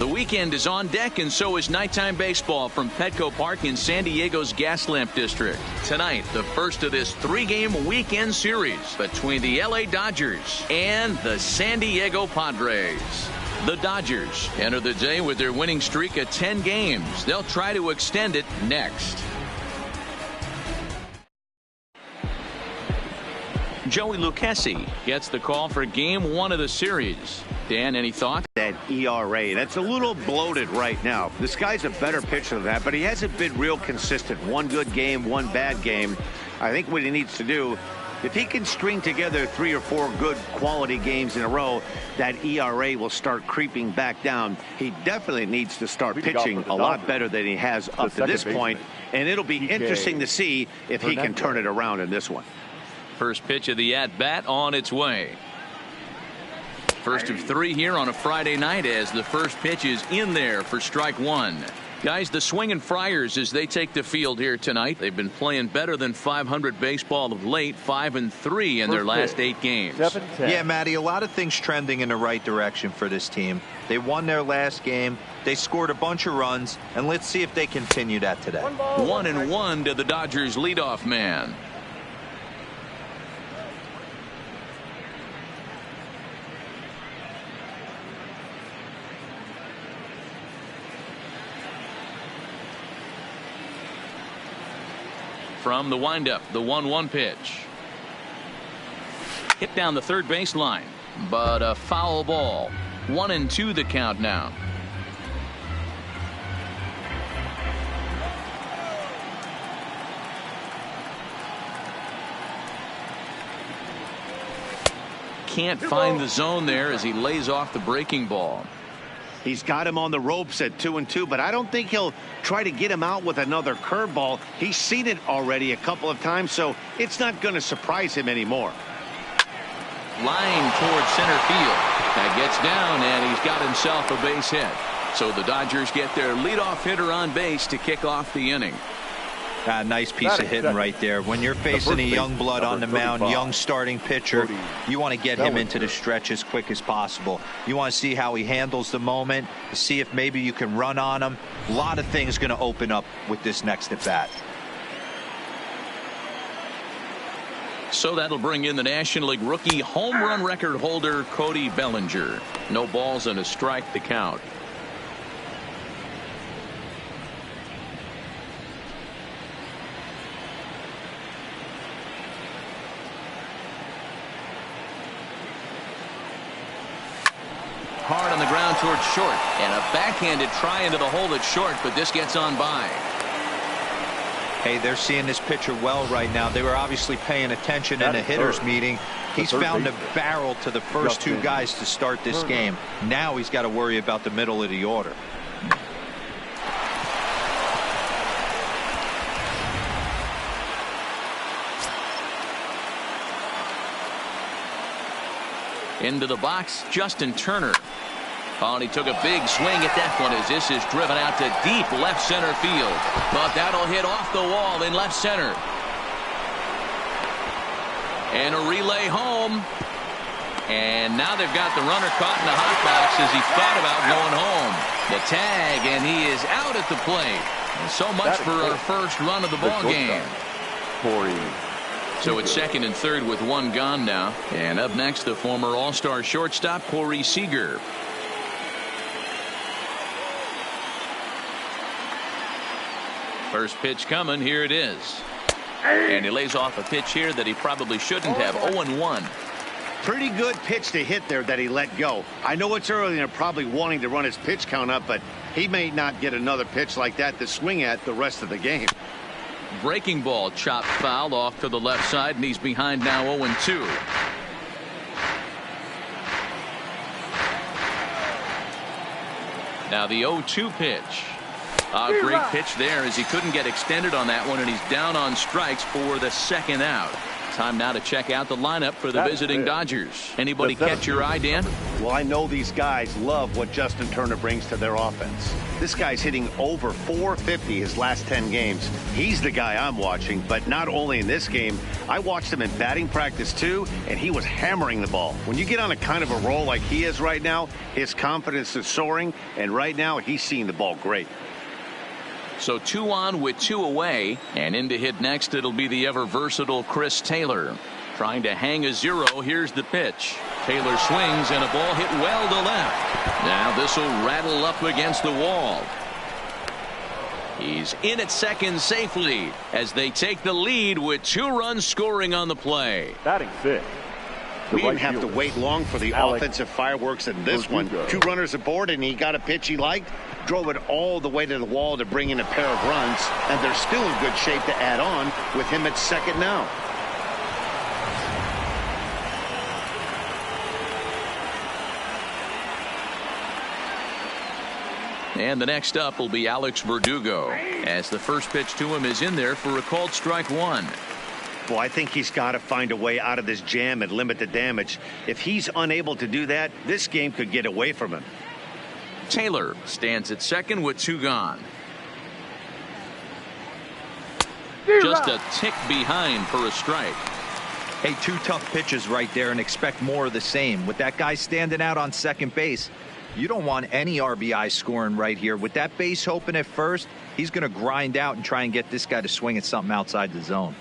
The weekend is on deck, and so is nighttime baseball from Petco Park in San Diego's Gaslamp District. Tonight, the first of this 3-game weekend series between the LA Dodgers and the San Diego Padres. The Dodgers enter the day with their winning streak at 10 games. They'll try to extend it next. Joey Lucchesi gets the call for game 1 of the series. Dan, any thoughts? That ERA, that's a little bloated right now. This guy's a better pitcher than that, but he hasn't been real consistent. One good game, one bad game. I think what he needs to do, if he can string together 3 or 4 good quality games in a row, that ERA will start creeping back down. He definitely needs to start pitching a lot better than he has up to this point, and it'll be interesting to see if he can turn it around in this one. First pitch of the at-bat on its way. First of 3 here on a Friday night as the first pitch is in there for strike 1. Guys, the Swingin' Friars as they take the field here tonight. They've been playing better than .500 baseball of late, 5-3 in their last 8 games. Yeah, Matty, a lot of things trending in the right direction for this team. They won their last game. They scored a bunch of runs, and let's see if they continue that today. 1-1 to the Dodgers leadoff man. From the windup, the 1-1 pitch. Hit down the third baseline, but a foul ball. 1-2 the count now. Can't find the zone there as he lays off the breaking ball. He's got him on the ropes at 2-2, but I don't think he'll try to get him out with another curveball. He's seen it already a couple of times, so it's not going to surprise him anymore. Line towards center field. That gets down, and he's got himself a base hit. So the Dodgers get their leadoff hitter on base to kick off the inning. Nice piece of hitting right there. When you're facing a young blood on the mound, young starting pitcher, you want to get him into the stretch as quick as possible. You want to see how he handles the moment, see if maybe you can run on him. A lot of things going to open up with this next at bat. So that'll bring in the National League rookie home run record holder Cody Bellinger. No balls and a strike to count. Hard on the ground towards short, and a backhanded try into the hole at short, but this gets on by. Hey, they're seeing this pitcher well right now. They were obviously paying attention in the hitters meeting. He's found a barrel to the first 2 guys to start this game. Now he's got to worry about the middle of the order. Into the box, Justin Turner. Oh, and he took a big swing at that one as this is driven out to deep left center field. But that'll hit off the wall in left center. And a relay home. And now they've got the runner caught in the hot box as he thought about going home. The tag, and he is out at the plate. And so much for our first run of the ball game. So it's second and third with 1 gone now. And up next, the former All-Star shortstop, Corey Seager. First pitch coming. Here it is. And he lays off a pitch here that he probably shouldn't have. 0-1. Pretty good pitch to hit there that he let go. I know it's early and they're probably wanting to run his pitch count up, but he may not get another pitch like that to swing at the rest of the game. Breaking ball chopped foul off to the left side, and he's behind now 0-2. Now the 0-2 pitch. A great pitch there as he couldn't get extended on that one, and he's down on strikes for the second out. Time now to check out the lineup for the visiting Dodgers. Anybody catch your eye, Dan? Well, I know these guys love what Justin Turner brings to their offense. This guy's hitting over 450 his last 10 games. He's the guy I'm watching, but not only in this game. I watched him in batting practice too, and he was hammering the ball. When you get on a kind of a roll like he is right now, his confidence is soaring, and right now he's seeing the ball great. So 2 on with 2 away, and in to hit next it'll be the ever versatile Chris Taylor. Trying to hang a 0. Here's the pitch. Taylor swings and a ball hit well to left. Now this will rattle up against the wall. He's in at second safely as they take the lead with 2 runs scoring on the play. Batting 5th. We didn't have to wait long for the offensive fireworks in this one. 2 runners aboard, and he got a pitch he liked, drove it all the way to the wall to bring in a pair of runs, and they're still in good shape to add on with him at second now. And the next up will be Alex Verdugo, as the first pitch to him is in there for a called strike 1. Well, I think he's got to find a way out of this jam and limit the damage. If he's unable to do that, this game could get away from him. Taylor stands at second with 2 gone. Just a tick behind for a strike. Hey, 2 tough pitches right there, and expect more of the same. With that guy standing out on second base, you don't want any RBI scoring right here. With that base open at first, he's going to grind out and try and get this guy to swing at something outside the zone.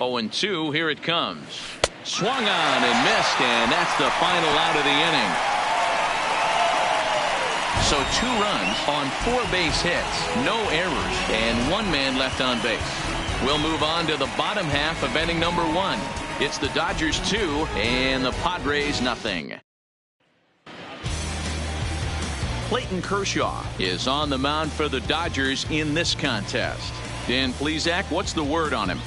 Oh, and 2, here it comes. Swung on and missed, and that's the final out of the inning. So 2 runs on 4 base hits, no errors, and 1 man left on base. We'll move on to the bottom half of inning number 1. It's the Dodgers 2 and the Padres nothing. Clayton Kershaw is on the mound for the Dodgers in this contest. Dan Plesac, what's the word on him?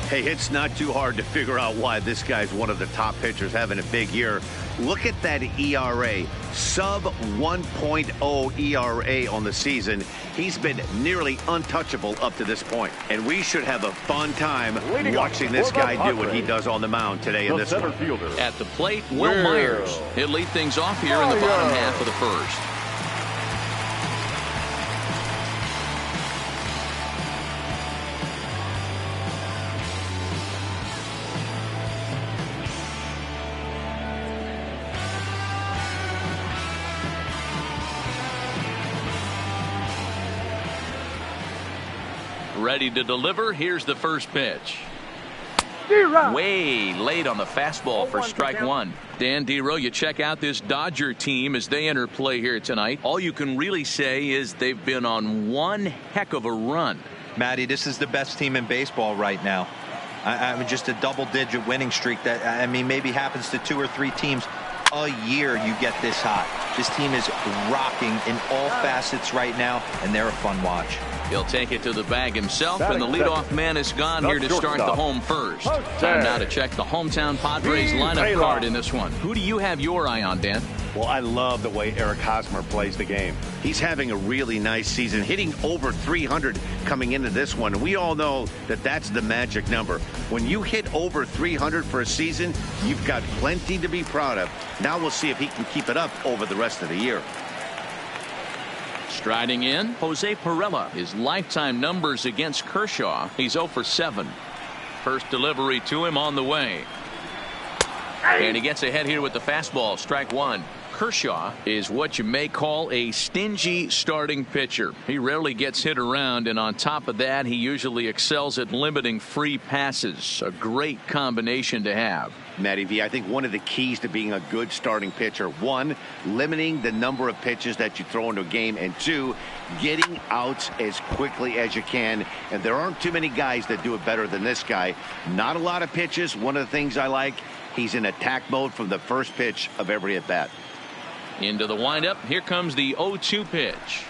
Hey, it's not too hard to figure out why this guy's one of the top pitchers having a big year. Look at that ERA, sub 1.0 ERA on the season. He's been nearly untouchable up to this point, and we should have a fun time watching this guy do what he does on the mound today in this one. At the plate, Will Myers. He'll lead things off here in the bottom half of the first. Ready to deliver. Here's the first pitch. Way late on the fastball for strike 1. Dan Dero, you check out this Dodger team as they enter play here tonight. All you can really say is they've been on one heck of a run. Matty, this is the best team in baseball right now. I mean, just a double-digit winning streak that, I mean, maybe happens to 2 or 3 teams a year. You get this hot. This team is rocking in all facets right now, and they're a fun watch. He'll take it to the bag himself, and the leadoff man is gone here to start the home first. Time now to check the hometown Padres lineup card in this one. Who do you have your eye on, Dan? Well, I love the way Eric Hosmer plays the game. He's having a really nice season, hitting over 300 coming into this one. We all know that that's the magic number. When you hit over 300 for a season, you've got plenty to be proud of. Now we'll see if he can keep it up over the rest of the year. Striding in, Jose Pirela. His lifetime numbers against Kershaw. He's 0 for 7. First delivery to him on the way. And he gets ahead here with the fastball. Strike 1. Kershaw is what you may call a stingy starting pitcher. He rarely gets hit around, and on top of that, he usually excels at limiting free passes. A great combination to have. Matty V, I think one of the keys to being a good starting pitcher, 1, limiting the number of pitches that you throw into a game, and 2, getting outs as quickly as you can. And there aren't too many guys that do it better than this guy. Not a lot of pitches. One of the things I like, he's in attack mode from the first pitch of every at bat. Into the windup. Here comes the 0-2 pitch.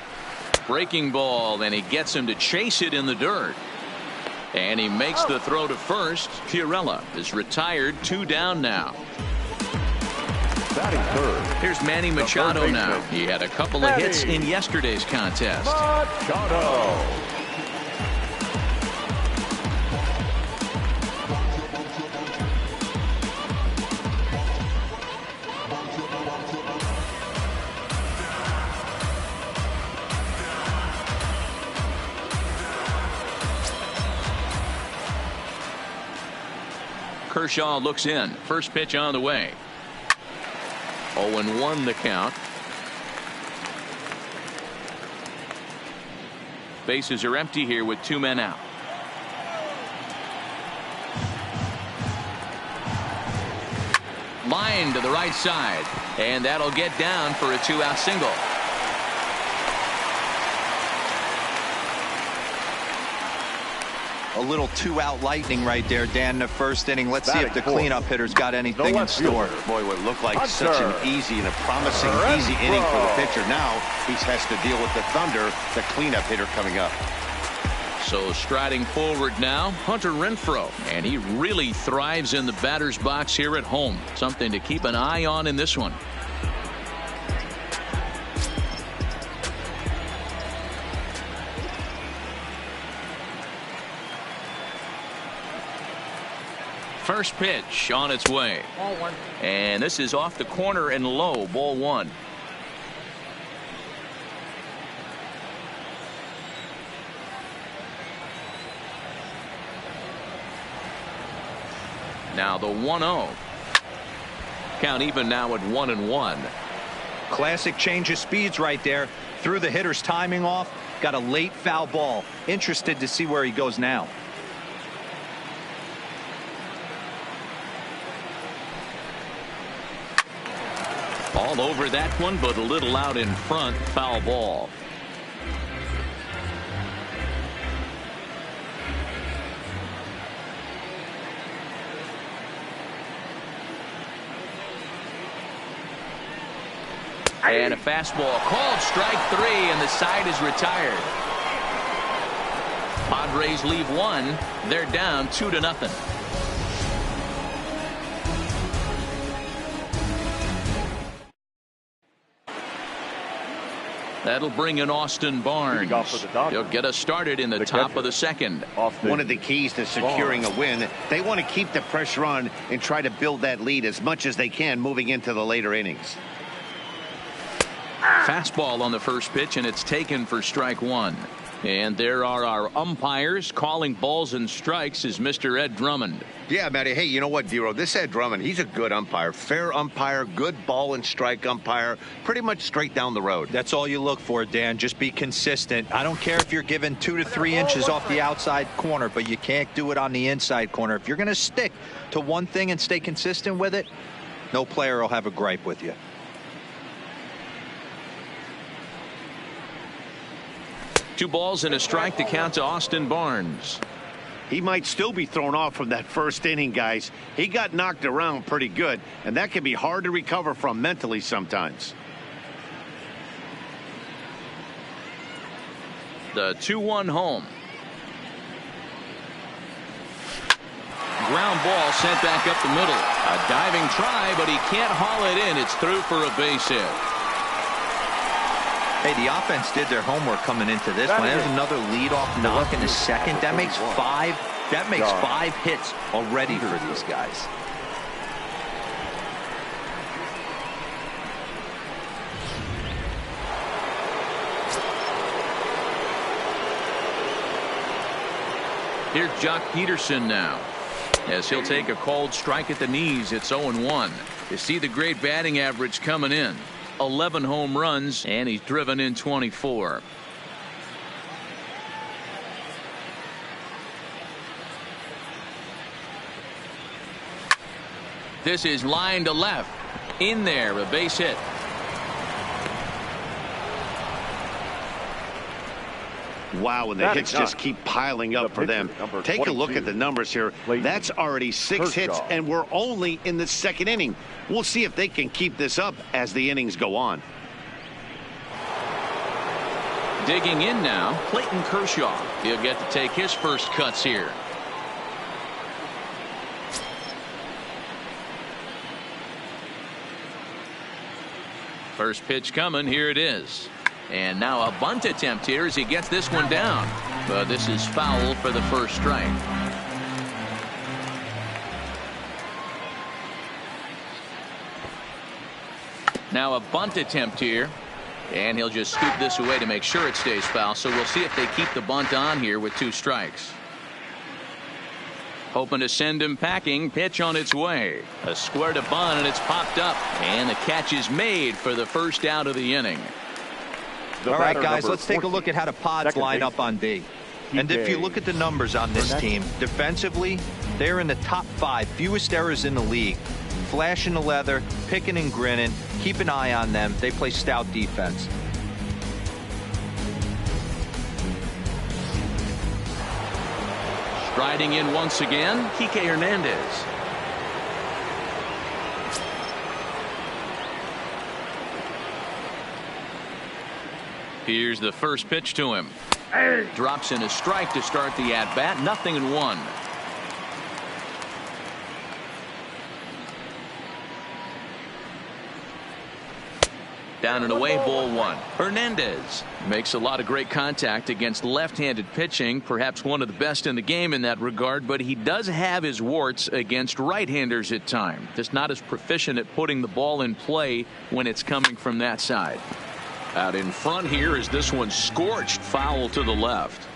Breaking ball, and he gets him to chase it in the dirt. And he makes the throw to first. Pirela is retired, 2 down now. Batting third. Here's Manny Machado now. He had a couple of hits in yesterday's contest. Machado. Kershaw looks in. First pitch on the way. 0-1 the count. Bases are empty here with 2 men out. Line to the right side, and that'll get down for a 2-out single. A little 2-out lightning right there, Dan, in the first inning. Let's see if the cleanup hitter's got anything in store. Boy, what looked like such an easy and a promising easy inning for the pitcher. Now he has to deal with the Thunder, the cleanup hitter coming up. So striding forward now, Hunter Renfroe, and he really thrives in the batter's box here at home. Something to keep an eye on in this one. First pitch on its way. Ball 1. And this is off the corner and low. Ball 1. Now the 1-0. Count even now at 1-1. Classic change of speeds right there. Threw the hitter's timing off. Got a late foul ball. Interested to see where he goes now. All over that one, but a little out in front. Foul ball. And a fastball called strike 3, and the side is retired. Padres leave 1. They're down 2-0. That'll bring in Austin Barnes. He'll get us started in the top of the second. One of the keys to securing a win, they want to keep the pressure on and try to build that lead as much as they can moving into the later innings. Fastball on the first pitch, and it's taken for strike 1. And there are our umpires calling balls and strikes is Mr. Ed Drummond. Yeah, Matty. Hey, you know what, Dero? This Ed Drummond, he's a good umpire. Fair umpire, good ball and strike umpire. Pretty much straight down the road. That's all you look for, Dan. Just be consistent. I don't care if you're given 2 to 3 inches off the outside corner, but you can't do it on the inside corner. If you're going to stick to one thing and stay consistent with it, no player will have a gripe with you. Two balls and a strike to count to Austin Barnes. He might still be thrown off from that first inning, guys. He got knocked around pretty good, and that can be hard to recover from mentally sometimes. The 2-1 home. Ground ball sent back up the middle. A diving try, but he can't haul it in. It's through for a base hit. Hey, the offense did their homework coming into this one. There's another leadoff knock in the second. That makes 5. That makes 5 hits already for these guys. Here's Jock Peterson now, as he'll take a cold strike at the knees. It's 0-1. You see the great batting average coming in. 11 home runs, and he's driven in 24. This is line to left. In there, a base hit. Wow, and the hits just keep piling up for them. Take a look at the numbers here. That's already 6 hits, and we're only in the second inning. We'll see if they can keep this up as the innings go on. Digging in now, Clayton Kershaw. He'll get to take his first cuts here. First pitch coming. Here it is. And now a bunt attempt here as he gets this one down. But this is foul for the first strike. Now a bunt attempt here. And he'll just scoop this away to make sure it stays foul. So we'll see if they keep the bunt on here with 2 strikes. Hoping to send him packing. Pitch on its way. A square to bunt, and it's popped up. And the catch is made for the first out of the inning. All right, guys, let's take a look at how the Pods line up on D. And if you look at the numbers on this team, defensively, they're in the top 5, fewest errors in the league. Flashing the leather, picking and grinning. Keep an eye on them. They play stout defense. Striding in once again, Kike Hernandez. Here's the first pitch to him. Drops in a strike to start the at-bat. 0-1. Down and away, ball 1. Hernandez makes a lot of great contact against left-handed pitching, perhaps one of the best in the game in that regard, but he does have his warts against right-handers at times. Just not as proficient at putting the ball in play when it's coming from that side. Out in front here is this one scorched foul to the left.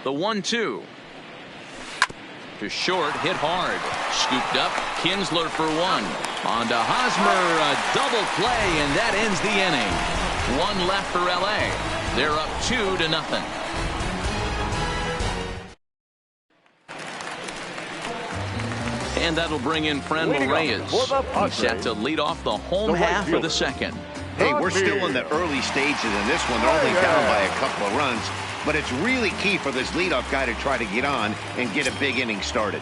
The 1-2. To short, hit hard. Scooped up, Kinsler for 1. On to Hosmer, a double play, and that ends the inning. 1 left for LA. They're up 2-0. And that'll bring in Franmil Reyes. He's set to lead off the home half of the second. Hey, we're still in the early stages in this one. They're only down by a couple of runs. But it's really key for this leadoff guy to try to get on and get a big inning started.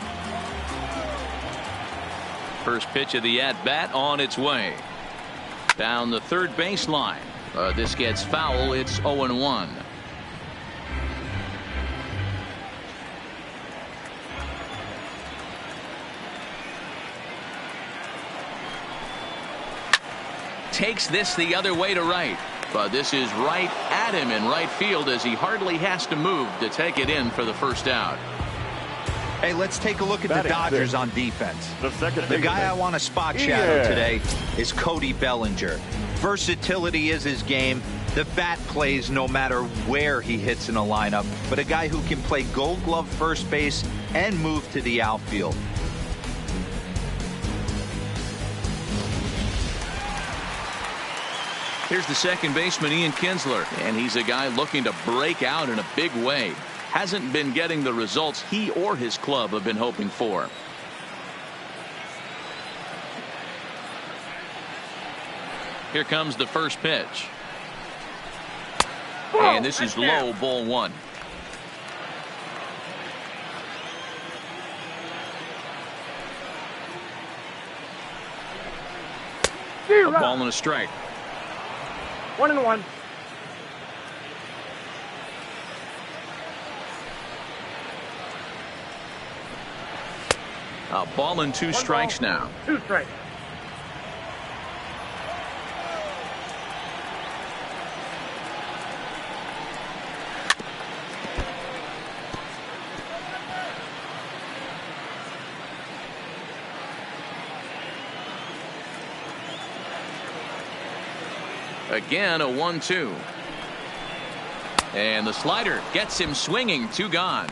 First pitch of the at-bat on its way. Down the third baseline. This gets foul. It's 0-1. Takes this the other way to right. But this is right at him in right field as he hardly has to move to take it in for the first out. Hey, let's take a look at the Dodgers on defense. The guy I want to spot shadow today is Cody Bellinger. Versatility is his game. The bat plays no matter where he hits in a lineup, but a guy who can play Gold Glove first base and move to the outfield. Here's the second baseman, Ian Kinsler, and he's a guy looking to break out in a big way. Hasn't been getting the results he or his club have been hoping for. Here comes the first pitch. And this is low, ball 1. A ball and a strike. 1-1. A ball and 2 strikes now. 2 strikes. Again, a 1-2. And the slider gets him swinging. 2 gone.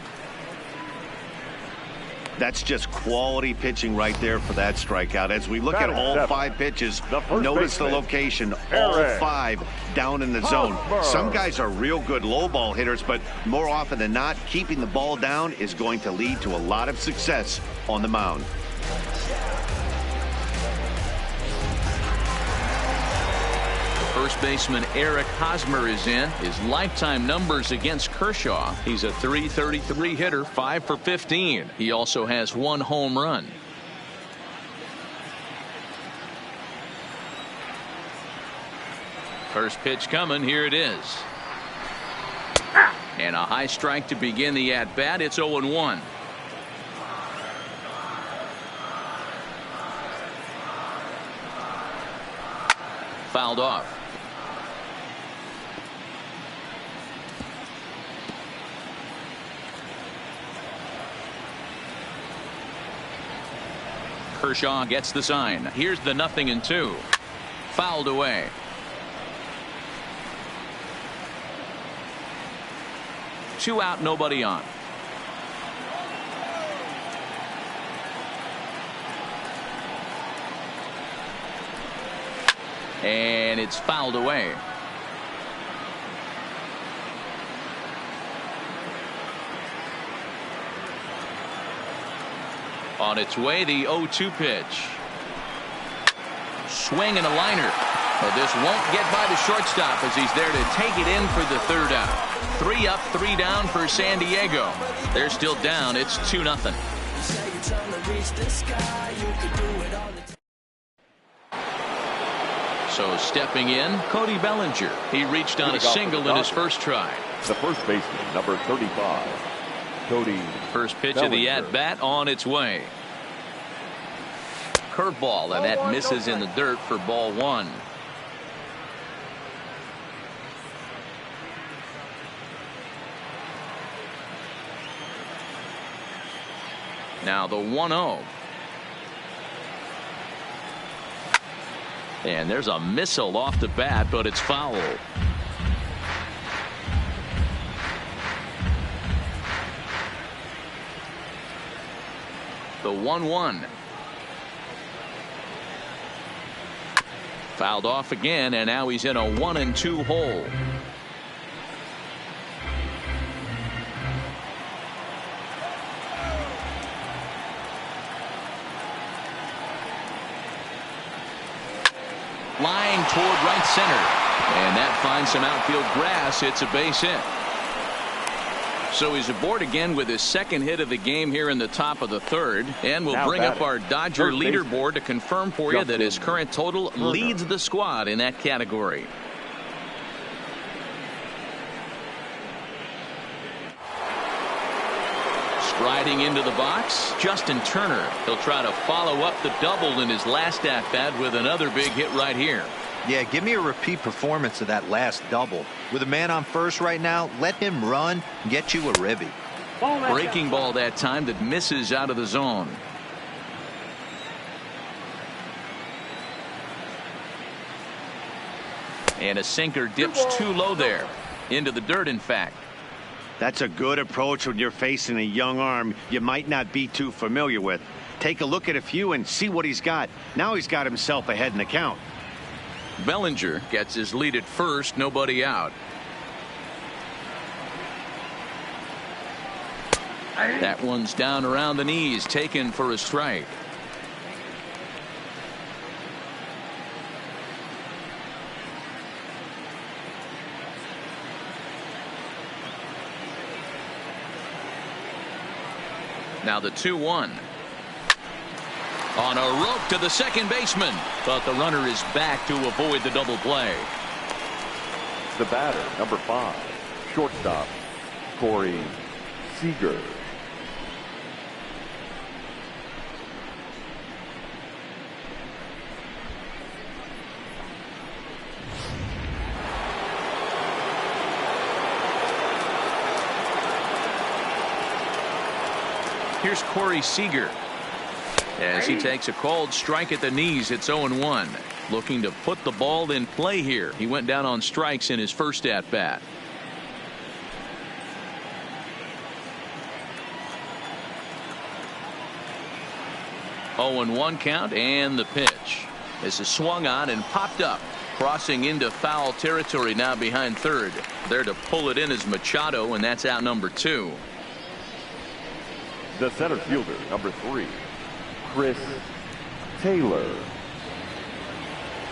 That's just quality pitching right there for that strikeout. As we look at all 5 pitches, notice the location, all 5 down in the zone. Some guys are real good low ball hitters, but more often than not, keeping the ball down is going to lead to a lot of success on the mound. First baseman Eric Hosmer is in. His lifetime numbers against Kershaw. He's a .333 hitter, 5 for 15. He also has 1 home run. First pitch coming. Here it is. And a high strike to begin the at-bat. It's 0-1. Fouled off. Kershaw gets the sign. Here's the 0-2. Fouled away. 2 out, nobody on. And it's fouled away. On its way, the 0-2 pitch. Swing and a liner. But this won't get by the shortstop as he's there to take it in for the 3rd out. 3 up, 3 down for San Diego. They're still down. It's 2-0. So stepping in, Cody Bellinger. He reached on a single in his first try. The first baseman, number 35, Cody. First pitch Bellinger. of the at-bat on its way. Curveball, and that misses in the dirt for ball 1. Now the 1-0. And there's a missile off the bat, but it's foul. The 1-1. Fouled off again, and now he's in a 1-2 hole. Line toward right center, and that finds some outfield grass. It's a base hit. So he's aboard again with his 2nd hit of the game here in the top of the 3rd, and we'll bring up our Dodger leaderboard to confirm for you that his current total leads the squad in that category. Striding into the box, Justin Turner. He'll try to follow up the double in his last at-bat with another big hit right here. Yeah, give me a repeat performance of that last double. With a man on first right now, let him run and get you a ribby. Breaking ball that time that misses out of the zone. And a sinker dips too low there. Into the dirt, in fact. That's a good approach when you're facing a young arm you might not be too familiar with. Take a look at a few and see what he's got. Now he's got himself ahead in the count. Bellinger gets his lead at first, nobody out. That one's down around the knees, taken for a strike. Now the 2-1. On a rope to the second baseman, but the runner is back to avoid the double play. The batter, number 5, shortstop, Corey Seager. Here's Corey Seager. As he takes a called strike at the knees, it's 0-1. Looking to put the ball in play here. He went down on strikes in his first at bat. Oh, 0-1 count, and the pitch. This is swung on and popped up. Crossing into foul territory now behind third. There to pull it in is Machado, and that's out number 2. The center fielder, number 3, Chris Taylor.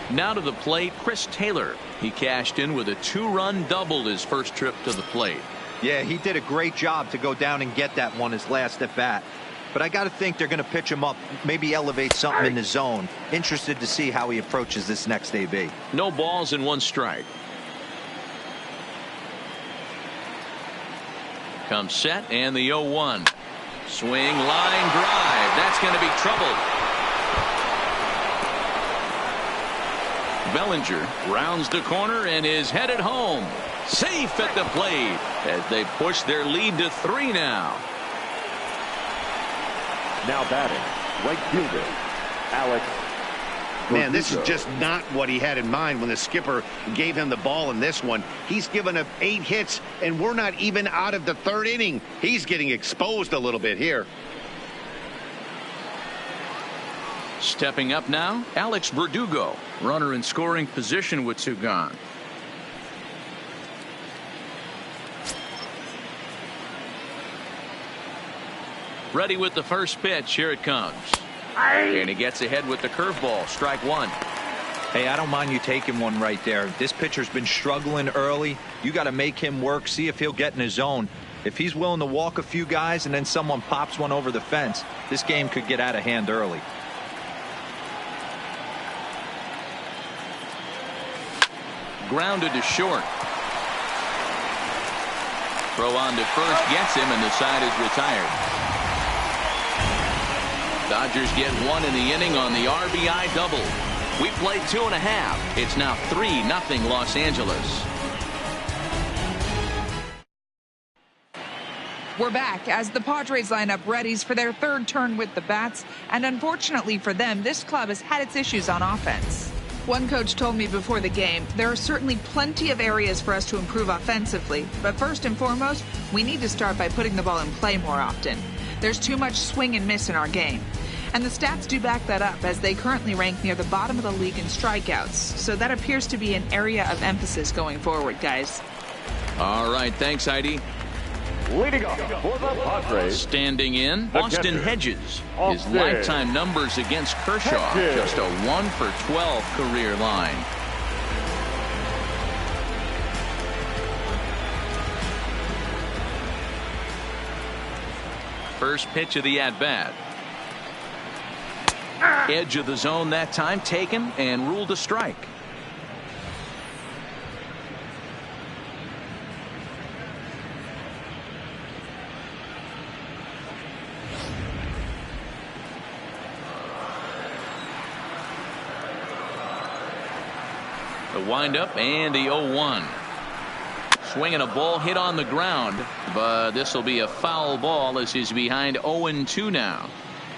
Now to the plate, Chris Taylor. He cashed in with a 2-run double his first trip to the plate. Yeah, he did a great job to go down and get that one his last at bat. But I got to think they're going to pitch him up, maybe elevate something in the zone. Interested to see how he approaches this next AB. No balls and 1 strike. Comes set, and the 0-1. Swing, line drive. That's going to be trouble. Bellinger rounds the corner and is headed home. Safe at the plate as they push their lead to 3 now. Now batting, right fielder, Alex Man, this is just not what he had in mind when the skipper gave him the ball in this one. He's given up 8 hits, and we're not even out of the 3rd inning. He's getting exposed a little bit here. Stepping up now, Alex Verdugo, runner in scoring position with 2 gone. Ready with the first pitch. Here it comes. And he gets ahead with the curveball. Strike 1. Hey, I don't mind you taking one right there. This pitcher's been struggling early. You got to make him work, see if he'll get in his zone. If he's willing to walk a few guys and then someone pops one over the fence, this game could get out of hand early. Grounded to short. Throw on to first gets him, and the side is retired. Dodgers get 1 in the inning on the RBI double. We played 2.5. It's now 3-0 Los Angeles. We're back as the Padres line up readies for their 3rd turn with the bats, and unfortunately for them, this club has had its issues on offense. One coach told me before the game, there are certainly plenty of areas for us to improve offensively, but first and foremost, we need to start by putting the ball in play more often. There's too much swing and miss in our game. And the stats do back that up, as they currently rank near the bottom of the league in strikeouts. So that appears to be an area of emphasis going forward, guys. All right, thanks, Heidi. Leading off for the Padres. Standing in, Austin Hedges. His lifetime numbers against Kershaw, just a 1 for 12 career line. First pitch of the at-bat. Edge of the zone that time, taken and ruled a strike. The windup and the 0-1. Swinging a ball hit on the ground, but this will be a foul ball as he's behind 0-2 now.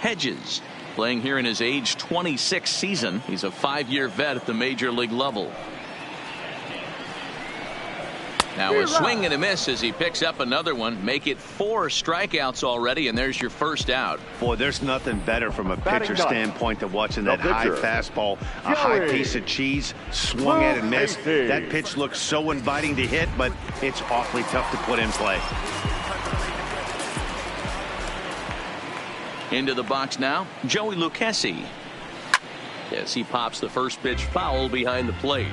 Hedges playing here in his age 26 season. He's a 5-year vet at the major league level. Now a swing and a miss as he picks up another one. Make it 4 strikeouts already, and there's your first out. Boy, there's nothing better from a pitcher standpoint than watching that high fastball, a high piece of cheese, swung at and missed. That pitch looks so inviting to hit, but it's awfully tough to put in play. Into the box now, Joey Lucchesi. Yes, he pops the first pitch foul behind the plate.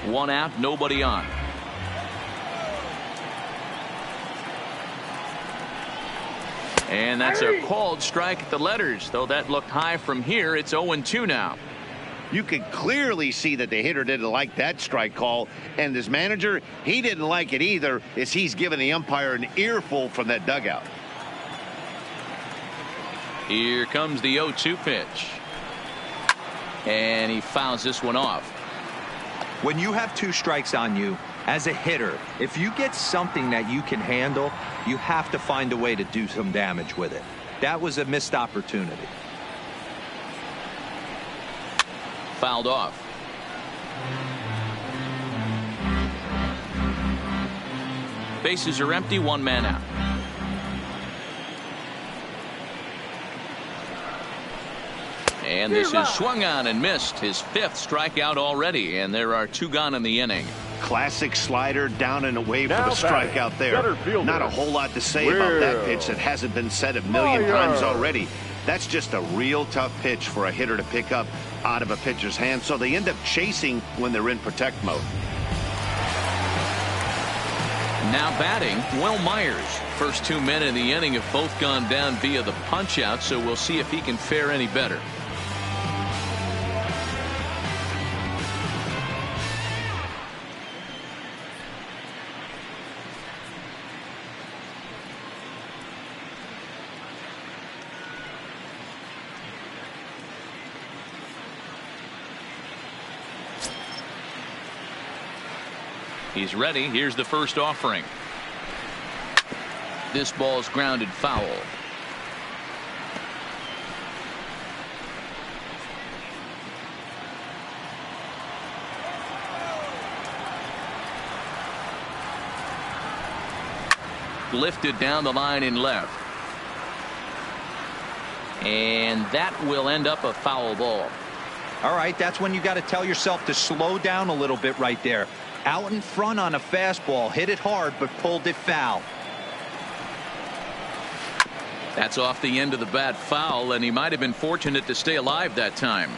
1 out, nobody on. And that's a called strike at the letters, though that looked high from here. It's 0-2 now. You could clearly see that the hitter didn't like that strike call, and his manager, he didn't like it either, as he's giving the umpire an earful from that dugout. Here comes the 0-2 pitch. And he fouls this one off. When you have 2 strikes on you, as a hitter, if you get something that you can handle, you have to find a way to do some damage with it. That was a missed opportunity. Fouled off. Bases are empty, 1 man out. And this is swung on and missed, his 5th strikeout already, and there are 2 gone in the inning. Classic slider down and away for the strikeout there. Not a whole lot to say about that pitch that hasn't been said a million times already. That's just a real tough pitch for a hitter to pick up out of a pitcher's hand, so they end up chasing when they're in protect mode. Now batting, Will Myers. First 2 men in the inning have both gone down via the punch out, so we'll see if he can fare any better. He's ready. Here's the first offering. This ball's grounded foul. lifted down the line in left. And that will end up a foul ball. All right, that's when you got to tell yourself to slow down a little bit right there. Out in front on a fastball, hit it hard, but pulled it foul. That's off the end of the bat foul, and he might have been fortunate to stay alive that time.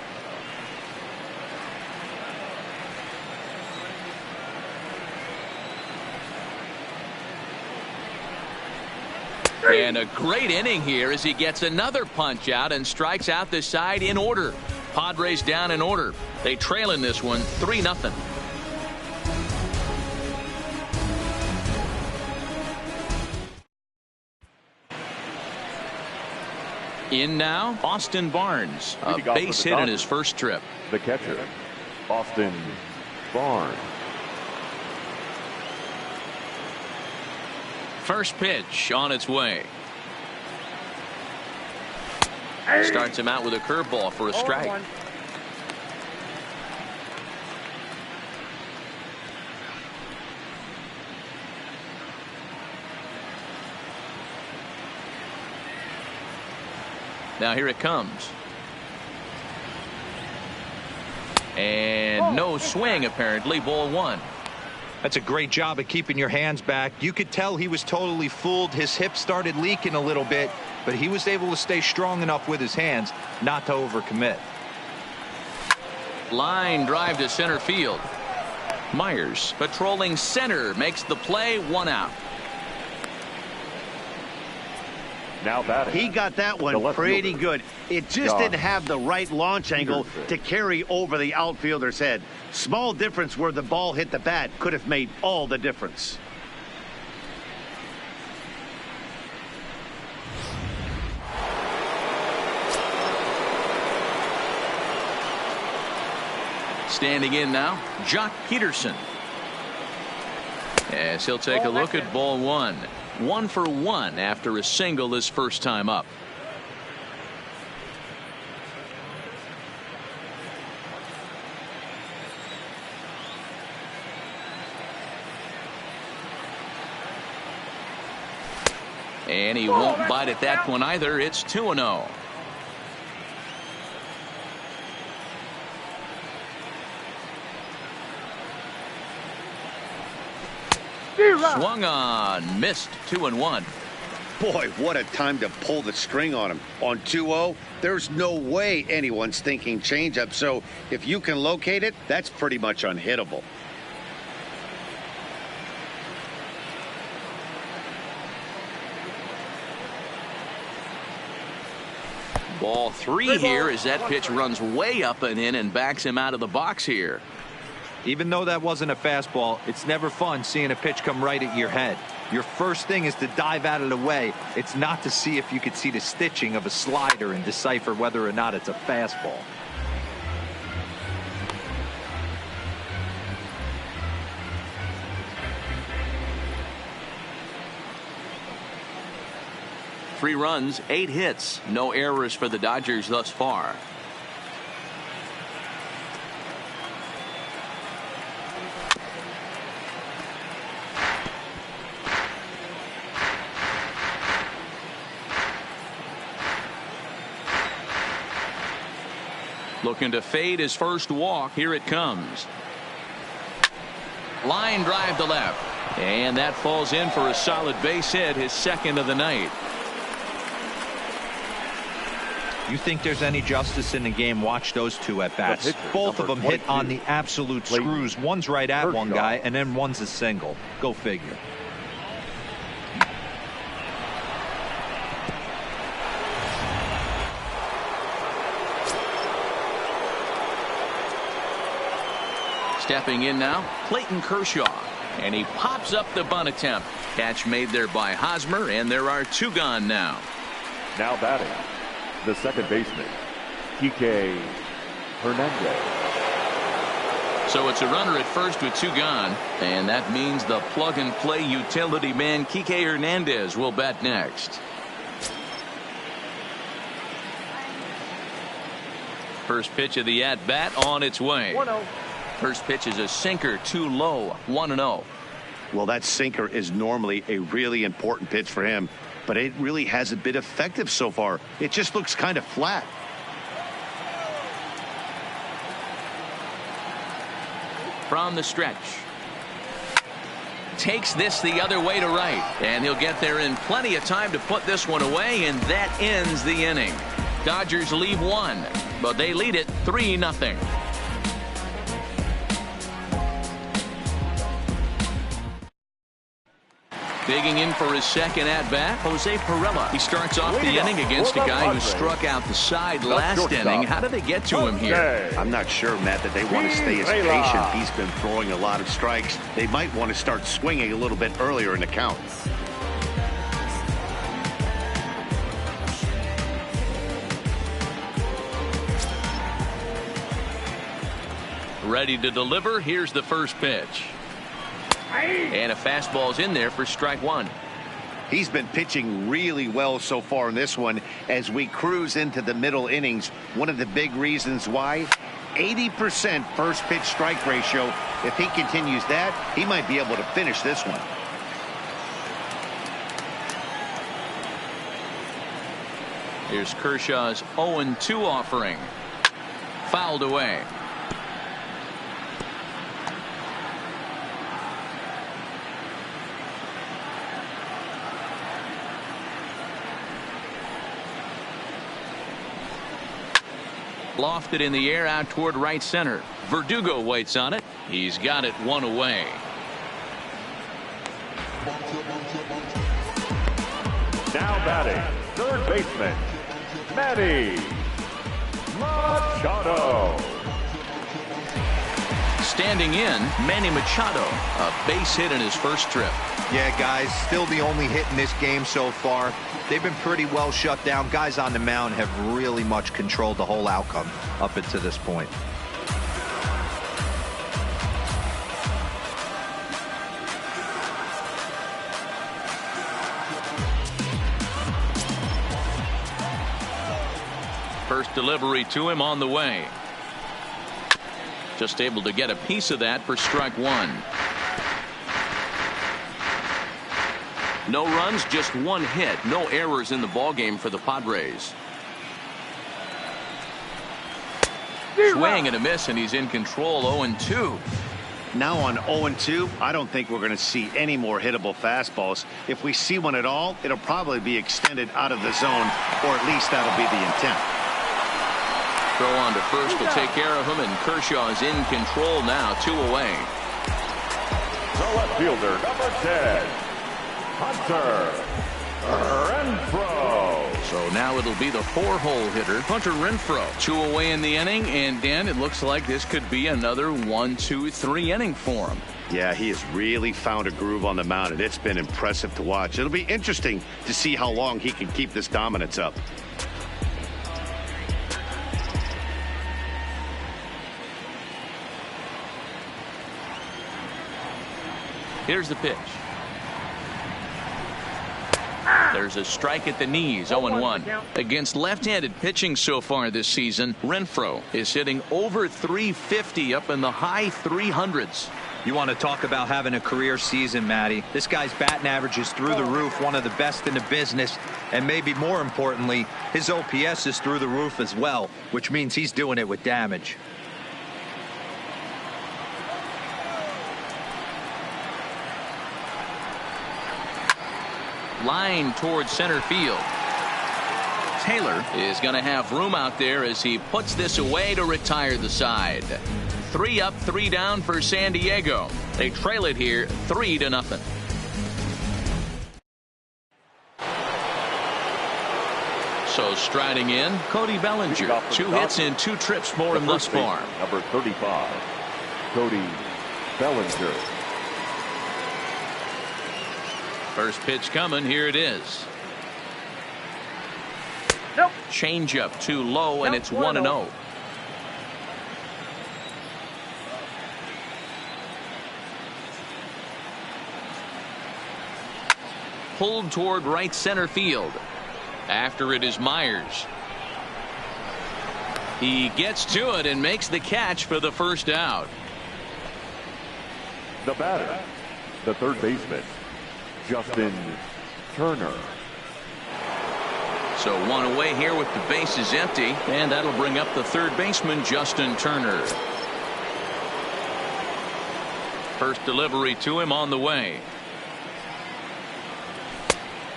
And a great inning here as he gets another punch out and strikes out the side in order. Padres down in order. They trail in this one 3-0. In now, Austin Barnes, a base hit in his first trip. The catcher, Austin Barnes. First pitch on its way. Starts him out with a curveball for a strike. Now here it comes. And no swing, apparently. Ball one. That's a great job of keeping your hands back. You could tell he was totally fooled. His hip started leaking a little bit, but he was able to stay strong enough with his hands not to overcommit. Line drive to center field. Myers patrolling center makes the play, 1 out. Now batting. He got that one pretty good. It just didn't have the right launch angle to carry over the outfielder's head. Small difference where the ball hit the bat could have made all the difference. Standing in now, Jock Peterson. As he'll take a look at ball one. 1 for 1 after a single his first time up. And he won't bite at that one either. It's 2-0. Swung on, missed. 2-1. Boy, what a time to pull the string on him. On 2-0, there's no way anyone's thinking changeup. So if you can locate it, that's pretty much unhittable. Ball 3 here as that pitch runs way up and in and backs him out of the box here. Even though that wasn't a fastball, it's never fun seeing a pitch come right at your head. Your first thing is to dive out of the way. It's not to see if you could see the stitching of a slider and decipher whether or not it's a fastball. Three runs, 8 hits, no errors for the Dodgers thus far. Looking to fade his first walk. Here it comes. Line drive to left. And that falls in for a solid base hit, his second of the night. You think there's any justice in the game? Watch those two at bats. Both of them hit on the absolute screws. One's right at one guy, and then one's a single. Go figure. Stepping in now, Clayton Kershaw. And he pops up the bunt attempt. Catch made there by Hosmer, and there are 2 gone now. Now batting, the second baseman, Kike Hernandez. So it's a runner at first with 2 gone, and that means the plug-and-play utility man Kike Hernandez will bat next. First pitch of the at-bat on its way. 1-0. First pitch is a sinker, too low. 1-0. Well, that sinker is normally a really important pitch for him, but it really hasn't been effective so far. It just looks kind of flat. From the stretch. Takes this the other way to right, and he'll get there in plenty of time to put this one away, and that ends the inning. Dodgers leave one, but they lead it 3-0. Digging in for his second at-bat, Jose Pirela. He starts off the inning against a guy who struck out the side last inning. How did they get to him here? I'm not sure, Matt, that they want to stay as patient. He's been throwing a lot of strikes. They might want to start swinging a little bit earlier in the count. Ready to deliver. Here's the first pitch. And a fastball's in there for strike one. He's been pitching really well so far in this one as we cruise into the middle innings. One of the big reasons why, 80% first pitch strike ratio. If he continues that, he might be able to finish this one. Here's Kershaw's 0-2 offering. Fouled away. Lofted in the air out toward right center. Verdugo waits on it. He's got it one away. Now batting, third baseman, Manny Machado. Standing in, Manny Machado. A base hit in his first trip. Yeah, guys, still the only hit in this game so far. They've been pretty well shut down. Guys on the mound have really much controlled the whole outcome up until this point. First delivery to him on the way. Just able to get a piece of that for strike one. No runs, just one hit. No errors in the ballgame for the Padres. Swing and a miss, and he's in control. 0-2. Now on 0-2, I don't think we're going to see any more hittable fastballs. If we see one at all, it'll probably be extended out of the zone, or at least that'll be the intent. Throw on to first will take care of him, and Kershaw is in control now. 2 away. The left fielder, number 10, Hunter Renfroe. So now it'll be the 4-hole hitter, Hunter Renfroe. 2 away in the inning, and Dan, it looks like this could be another 1-2-3 inning for him. Yeah, he has really found a groove on the mound, and it's been impressive to watch. It'll be interesting to see how long he can keep this dominance up. Here's the pitch. There's a strike at the knees. 0-1. Against left-handed pitching so far this season, Renfroe is hitting over 350, up in the high 300s. You want to talk about having a career season, Matty. This guy's batting average is through the roof, one of the best in the business, and maybe more importantly, his OPS is through the roof as well, which means he's doing it with damage. Line towards center field. Taylor is going to have room out there as he puts this away to retire the side. 3 up, 3 down for San Diego. They trail it here 3-0. So striding in, Cody Bellinger. 2 hits and 2 trips for him thus far. Number 35, Cody Bellinger. First pitch coming. Here it is. Nope. Changeup too low, and Nope, it's 1-0. Pulled toward right center field. After it is Myers. He gets to it and makes the catch for the first out. The batter, the third baseman, Justin Turner. So one away here with the bases empty, and that'll bring up the third baseman, Justin Turner. First delivery to him on the way.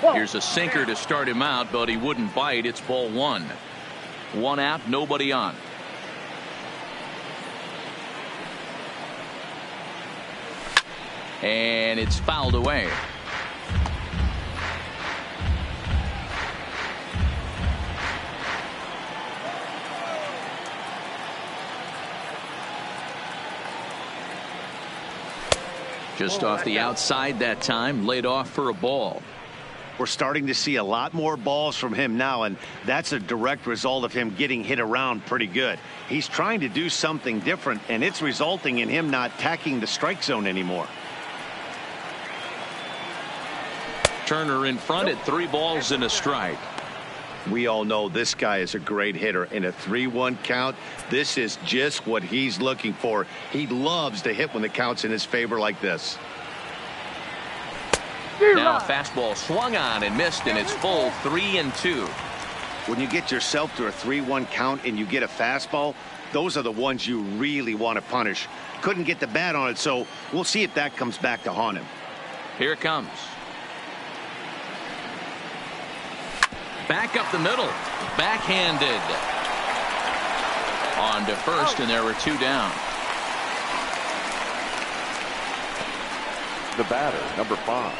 Here's a sinker to start him out, but he wouldn't bite. It's ball one. One out, nobody on. And it's fouled away. Just off the outside that time, laid off for a ball. We're starting to see a lot more balls from him now, and that's a direct result of him getting hit around pretty good. He's trying to do something different, and it's resulting in him not tacking the strike zone anymore. Turner in front at 3 balls and a strike. We all know this guy is a great hitter. In a 3-1 count, this is just what he's looking for. He loves to hit when the count's in his favor like this. Now a fastball swung on and missed, and it's full 3-2. When you get yourself to a 3-1 count and you get a fastball, those are the ones you really want to punish. Couldn't get the bat on it, so we'll see if that comes back to haunt him. Here it comes. Back up the middle. Backhanded. On to first, and there were 2 down. The batter, number 5,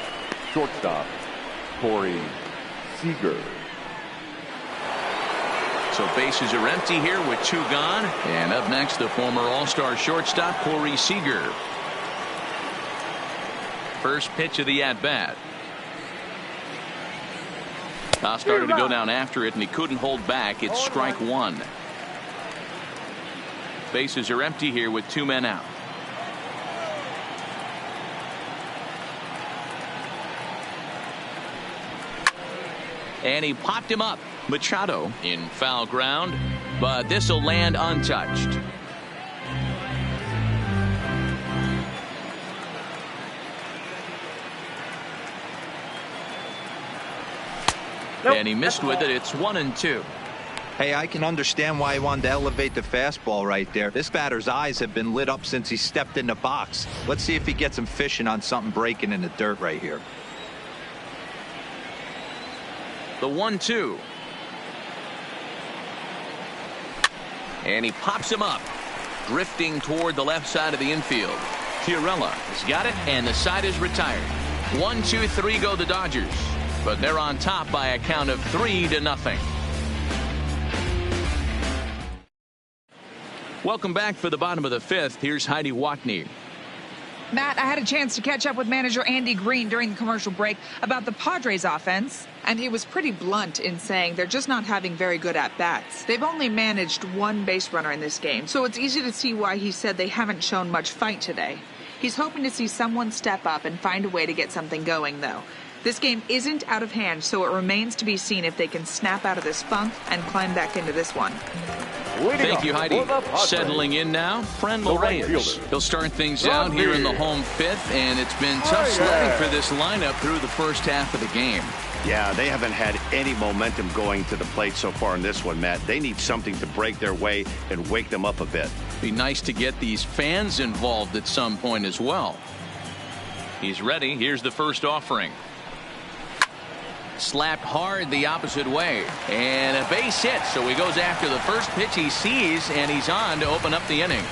shortstop, Corey Seager. So bases are empty here with 2 gone. And up next, the former All-Star shortstop, Corey Seager. First pitch of the at-bat. Started to go down after it, and he couldn't hold back. It's strike 1. Bases are empty here with 2 men out. And he popped him up. Machado in foul ground, but this will land untouched. And he missed with it. It's 1-2. Hey, I can understand why he wanted to elevate the fastball right there. This batter's eyes have been lit up since he stepped in the box. Let's see if he gets him fishing on something breaking in the dirt right here. The 1-2. And he pops him up, drifting toward the left side of the infield. Fiorella has got it, and the side is retired. 1-2-3 go the Dodgers, but they're on top by a count of 3-0. Welcome back for the bottom of the 5th. Here's Heidi Watney. Matt, I had a chance to catch up with manager Andy Green during the commercial break about the Padres offense, and he was pretty blunt in saying they're just not having very good at-bats. They've only managed 1 base runner in this game, so it's easy to see why he said they haven't shown much fight today. He's hoping to see someone step up and find a way to get something going, though. This game isn't out of hand, so it remains to be seen if they can snap out of this funk and climb back into this one. Thank you, Heidi. Settling in now, Frenlo Reyes. He'll start things out here in the home 5th, and it's been tough sledding for this lineup through the first half of the game. Yeah, they haven't had any momentum going to the plate so far in this one, Matt. They need something to break their way and wake them up a bit. Be nice to get these fans involved at some point as well. He's ready. Here's the first offering. Slapped hard the opposite way, and a base hit, so he goes after the first pitch he sees, and he's on to open up the inning.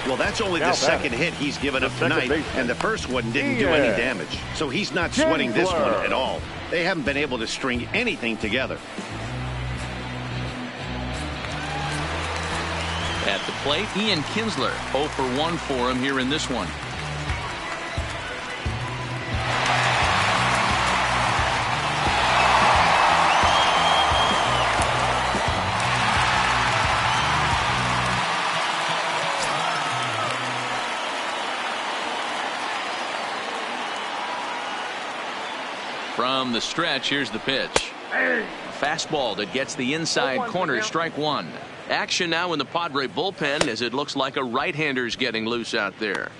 Well, that's only the second hit he's given up tonight, and the first one didn't do any damage, so he's not sweating this one at all. They haven't been able to string anything together. At the plate, Ian Kinsler 0 for 1 for him here in this one. From the stretch, here's the pitch. A fastball that gets the inside corner, strike 1. Action now in the Padre bullpen as it looks like a right-hander's getting loose out there.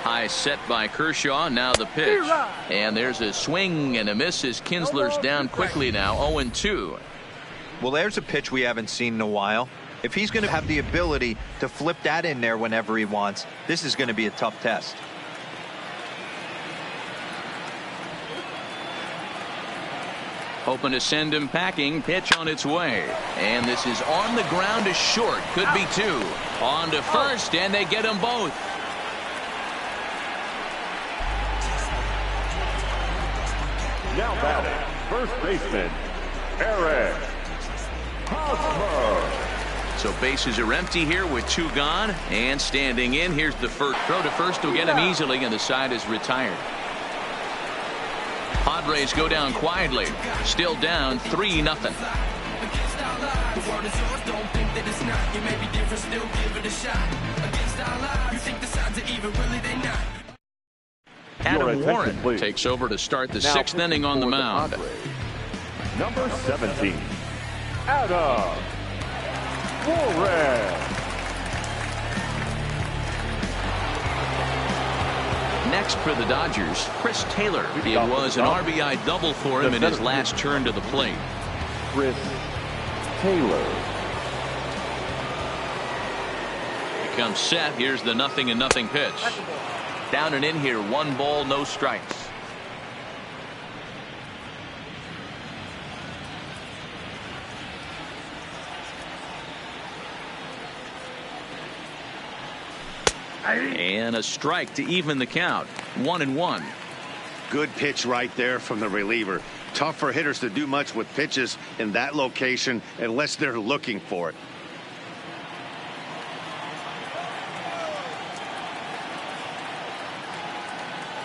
high set by Kershaw. Now the pitch. And there's a swing and a miss as Kinsler's down quickly now. 0-2. Well, there's a pitch we haven't seen in a while. If he's going to have the ability to flip that in there whenever he wants, this is going to be a tough test. Hoping to send him packing. Pitch on its way. And this is on the ground to short. Could be two. On to first, and they get them both. Now batting, first baseman, Eric Hosmer. So bases are empty here with two gone. And standing in, here's the first. Throw to first will get him easily, and the side is retired. Padres go down quietly. Still down 3-0. Adam Warren takes over to start the sixth inning on the mound. Number 17, Adam Warren. Next for the Dodgers, Chris Taylor. It was an RBI double for him in his last turn to the plate. Chris Taylor. He comes set. Here's the 0-0 pitch. Down and in here. 1 ball, no strikes. And a strike to even the count. 1-1. Good pitch right there from the reliever. Tough for hitters to do much with pitches in that location unless they're looking for it.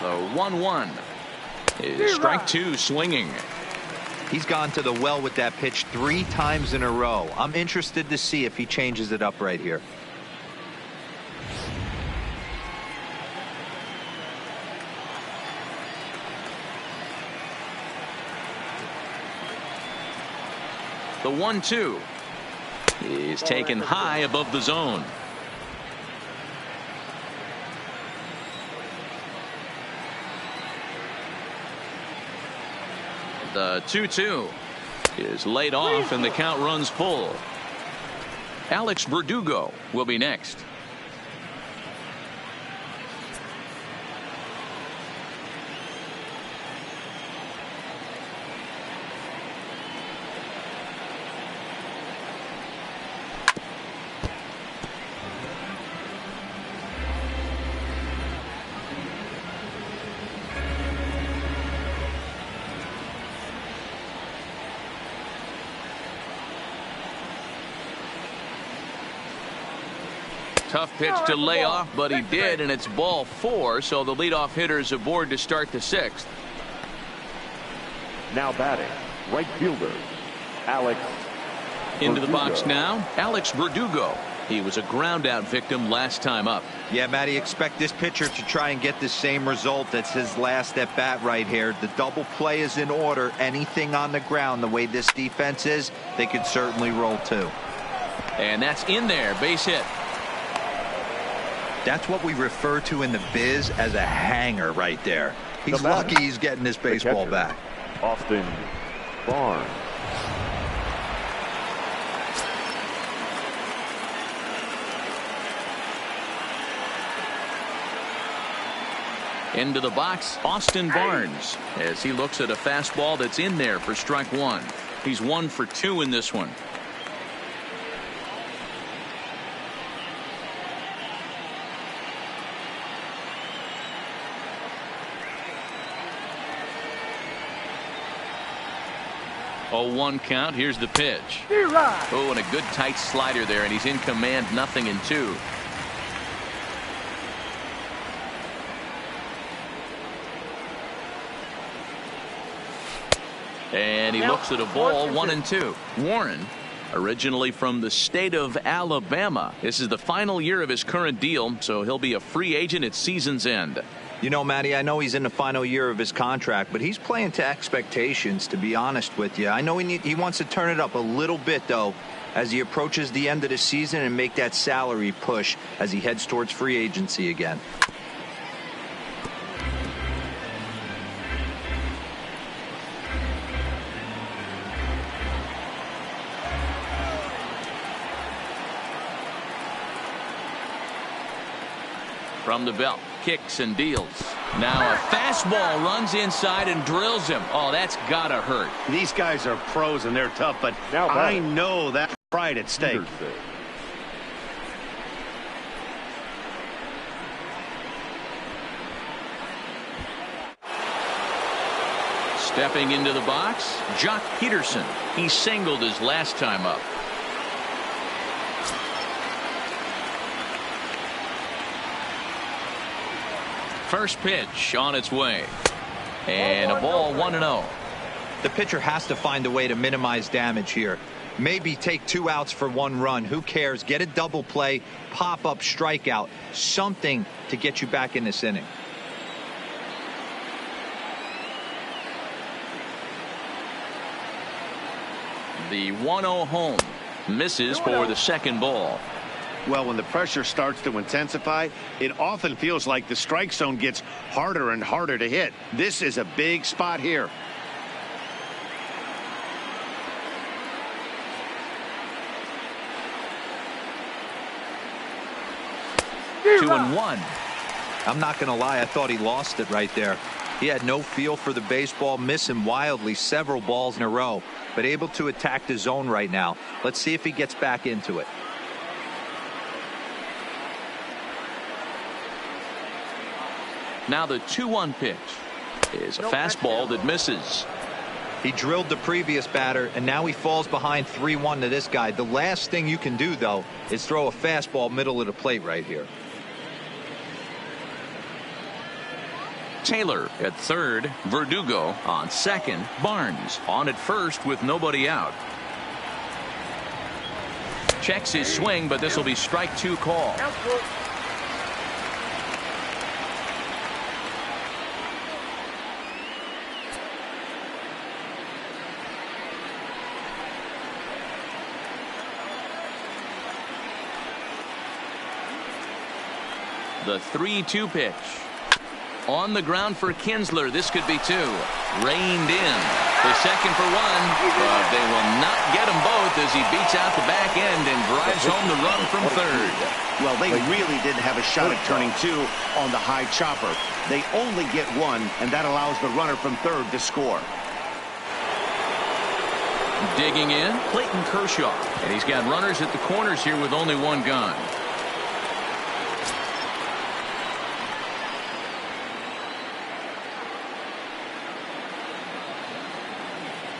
The 1-1 is strike two swinging. He's gone to the well with that pitch 3 times in a row. I'm interested to see if he changes it up right here. The 1-2 is taken high above the zone. The 2-2 is laid off and the count runs full. Alex Verdugo will be next. Tough pitch to lay off, but he did, and it's ball 4, so the leadoff hitter is aboard to start the 6th. Now batting, right fielder, Alex Into the Verdugo. box now, Alex Verdugo. He was a ground-out victim last time up. Yeah, Matty, expect this pitcher to try and get the same result. That's his last at bat right here. The double play is in order. Anything on the ground, the way this defense is, they could certainly roll too. And that's in there, base hit. That's what we refer to in the biz as a hanger right there. He's The batter, lucky he's getting this baseball back. Austin Barnes. Into the box, Austin Barnes, as he looks at a fastball that's in there for strike 1. He's 1 for 2 in this one. Oh, 1 count. Here's the pitch. Oh, and a good tight slider there, and he's in command. 0-2. And he looks at a ball. 1-2. Warren, originally from the state of Alabama. This is the final year of his current deal, so he'll be a free agent at season's end. You know, Matty, I know he's in the final year of his contract, but he's playing to expectations, to be honest with you. I know he wants to turn it up a little bit, though, as he approaches the end of the season and make that salary push as he heads towards free agency again. From the belt, kicks and deals. Now a fastball runs inside and drills him. Oh, that's gotta hurt. These guys are pros and they're tough, but Now I know that pride at stake. Stepping into the box, Jock Peterson. He singled his last time up. First pitch on its way. And a ball 1-0. The pitcher has to find a way to minimize damage here. Maybe take 2 outs for 1 run. Who cares? Get a double play, pop up, strikeout. Something to get you back in this inning. The 1-0 home. Misses for the second ball. Well, when the pressure starts to intensify, it often feels like the strike zone gets harder and harder to hit. This is a big spot here. Two and one. I'm not going to lie. I thought he lost it right there. He had no feel for the baseball, missing wildly several balls in a row, but able to attack the zone right now. Let's see if he gets back into it. Now the 2-1 pitch is a fastball that misses. He drilled the previous batter, and now he falls behind 3-1 to this guy. The last thing you can do, though, is throw a fastball middle of the plate right here. Taylor at third, Verdugo on second, Barnes on at first with nobody out. Checks his swing, but this will be strike 2 call. The 3-2 pitch. On the ground for Kinsler. This could be 2. Reined in. The second for 1. But they will not get them both as he beats out the back end and drives home the run from third. Well, they really didn't have a shot at turning 2 on the high chopper. They only get 1, and that allows the runner from third to score. Digging in, Clayton Kershaw. And he's got runners at the corners here with only 1 gun.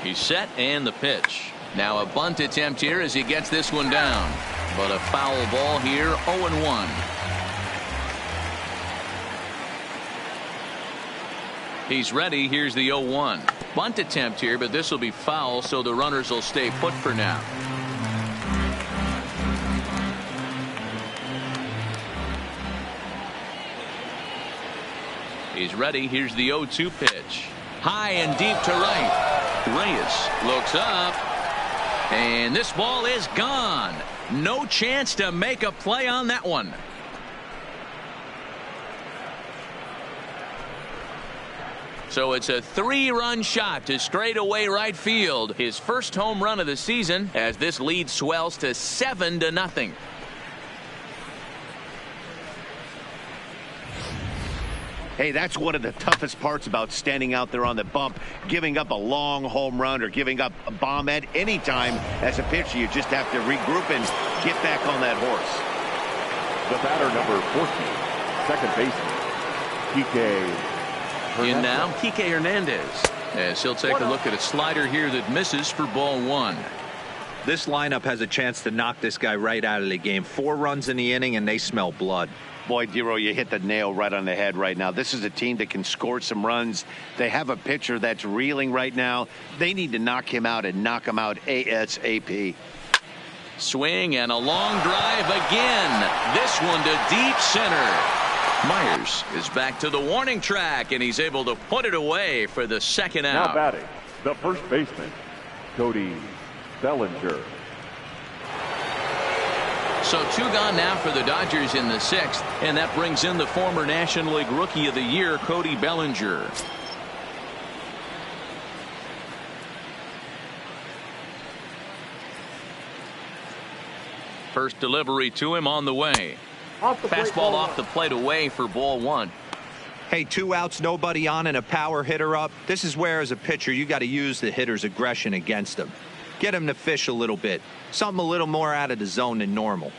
He's set and the pitch. Now a bunt attempt here as he gets this one down. But a foul ball here, 0-1. He's ready. Here's the 0-1. Bunt attempt here, but this will be foul, so the runners will stay put for now. He's ready. Here's the 0-2 pitch. High and deep to right. Reyes looks up, and this ball is gone. No chance to make a play on that one. So it's a 3-run shot to straightaway right field. His first home run of the season as this lead swells to 7-0. Hey, that's one of the toughest parts about standing out there on the bump. Giving up a long home run or giving up a bomb at any time as a pitcher. You just have to regroup and get back on that horse. The batter, number 14, second baseman, Kike In now, Kike Hernandez. As he'll take a look at a slider here that misses for ball 1. This lineup has a chance to knock this guy right out of the game. 4 runs in the inning, and they smell blood. Boy, Dero, you hit the nail right on the head right now. This is a team that can score some runs. They have a pitcher that's reeling right now. They need to knock him out and knock him out ASAP. Swing and a long drive again. This one to deep center. Myers is back to the warning track, and he's able to put it away for the second out. Now batting, the first baseman, Cody Bellinger. So 2 gone now for the Dodgers in the 6th, and that brings in the former National League Rookie of the Year, Cody Bellinger. First delivery to him on the way. Fastball off the plate away for ball one. Hey, 2 outs, nobody on, and a power hitter up. This is where, as a pitcher, you got to use the hitter's aggression against him. Get him to fish a little bit. Something a little more out of the zone than normal.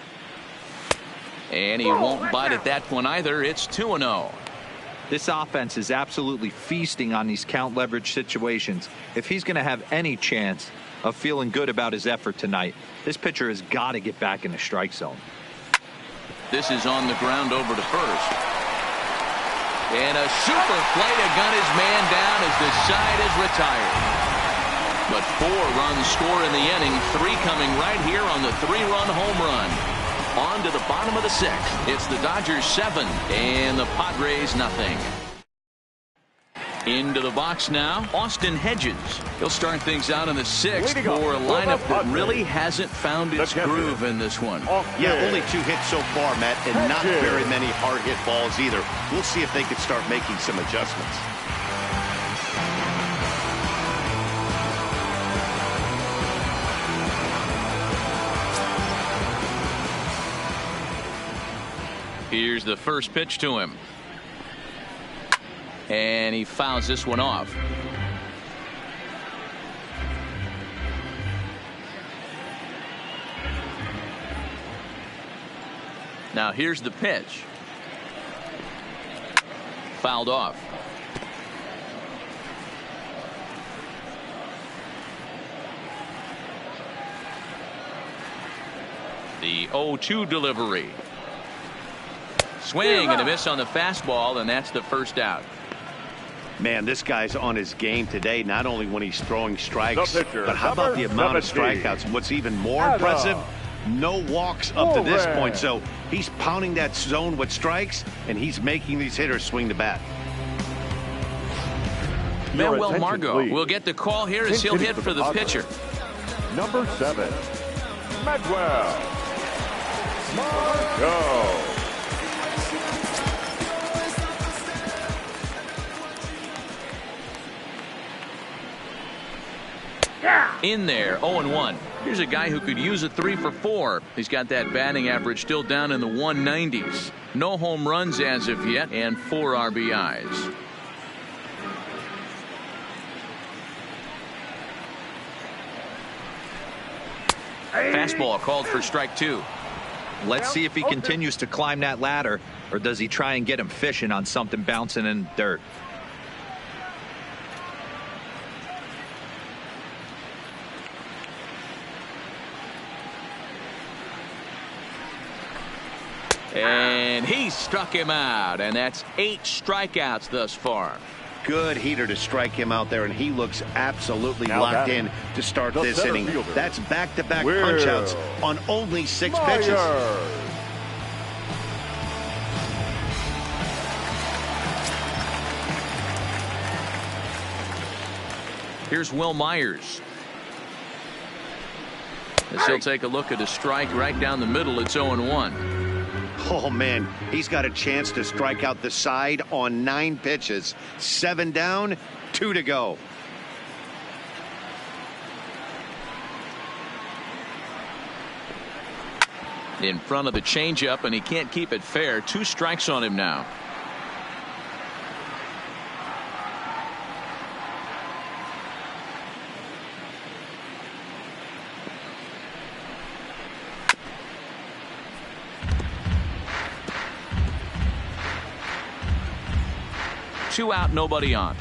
And he won't bite at that one either. It's 2-0. This offense is absolutely feasting on these count leverage situations. If he's going to have any chance of feeling good about his effort tonight, this pitcher has got to get back in the strike zone. This is on the ground over to first. And a super play to gun his man down as the side is retired. But 4 runs score in the inning, 3 coming right here on the 3-run home run. On to the bottom of the 6th. It's the Dodgers 7 and the Padres nothing. Into the box now, Austin Hedges. He'll start things out in the 6th for a lineup that really hasn't found its groove in this one. Yeah, only 2 hits so far, Matt, and not very many hard hit balls either. We'll see if they can start making some adjustments. Here's the first pitch to him. And he fouls this one off. Now here's the pitch. Fouled off. The 0-2 delivery. Swing and a miss on the fastball, and that's the first out. Man, this guy's on his game today, not only when he's throwing strikes, but how about the amount of strikeouts? What's even more impressive, no walks up to this point. So he's pounding that zone with strikes, and he's making these hitters swing the bat. Manuel Margot will get the call here as he'll hit for the pitcher. Number 7, Manuel Margot. In there, 0-1. Here's a guy who could use a 3 for 4. He's got that batting average still down in the 190s. No home runs as of yet, and 4 RBIs. Fastball called for strike 2. Let's see if he continues to climb that ladder, or does he try and get him fishing on something bouncing in the dirt. And he struck him out, and that's 8 strikeouts thus far. Good heater to strike him out there, and he looks absolutely locked in to start this inning. That's back-to-back punch-outs on only 6 pitches. Here's Will Myers. As he'll take a look at a strike right down the middle. It's 0-1. Oh, man, he's got a chance to strike out the side on 9 pitches. 7 down, 2 to go. In front of the changeup, and he can't keep it fair. 2 strikes on him now. Two out, nobody on.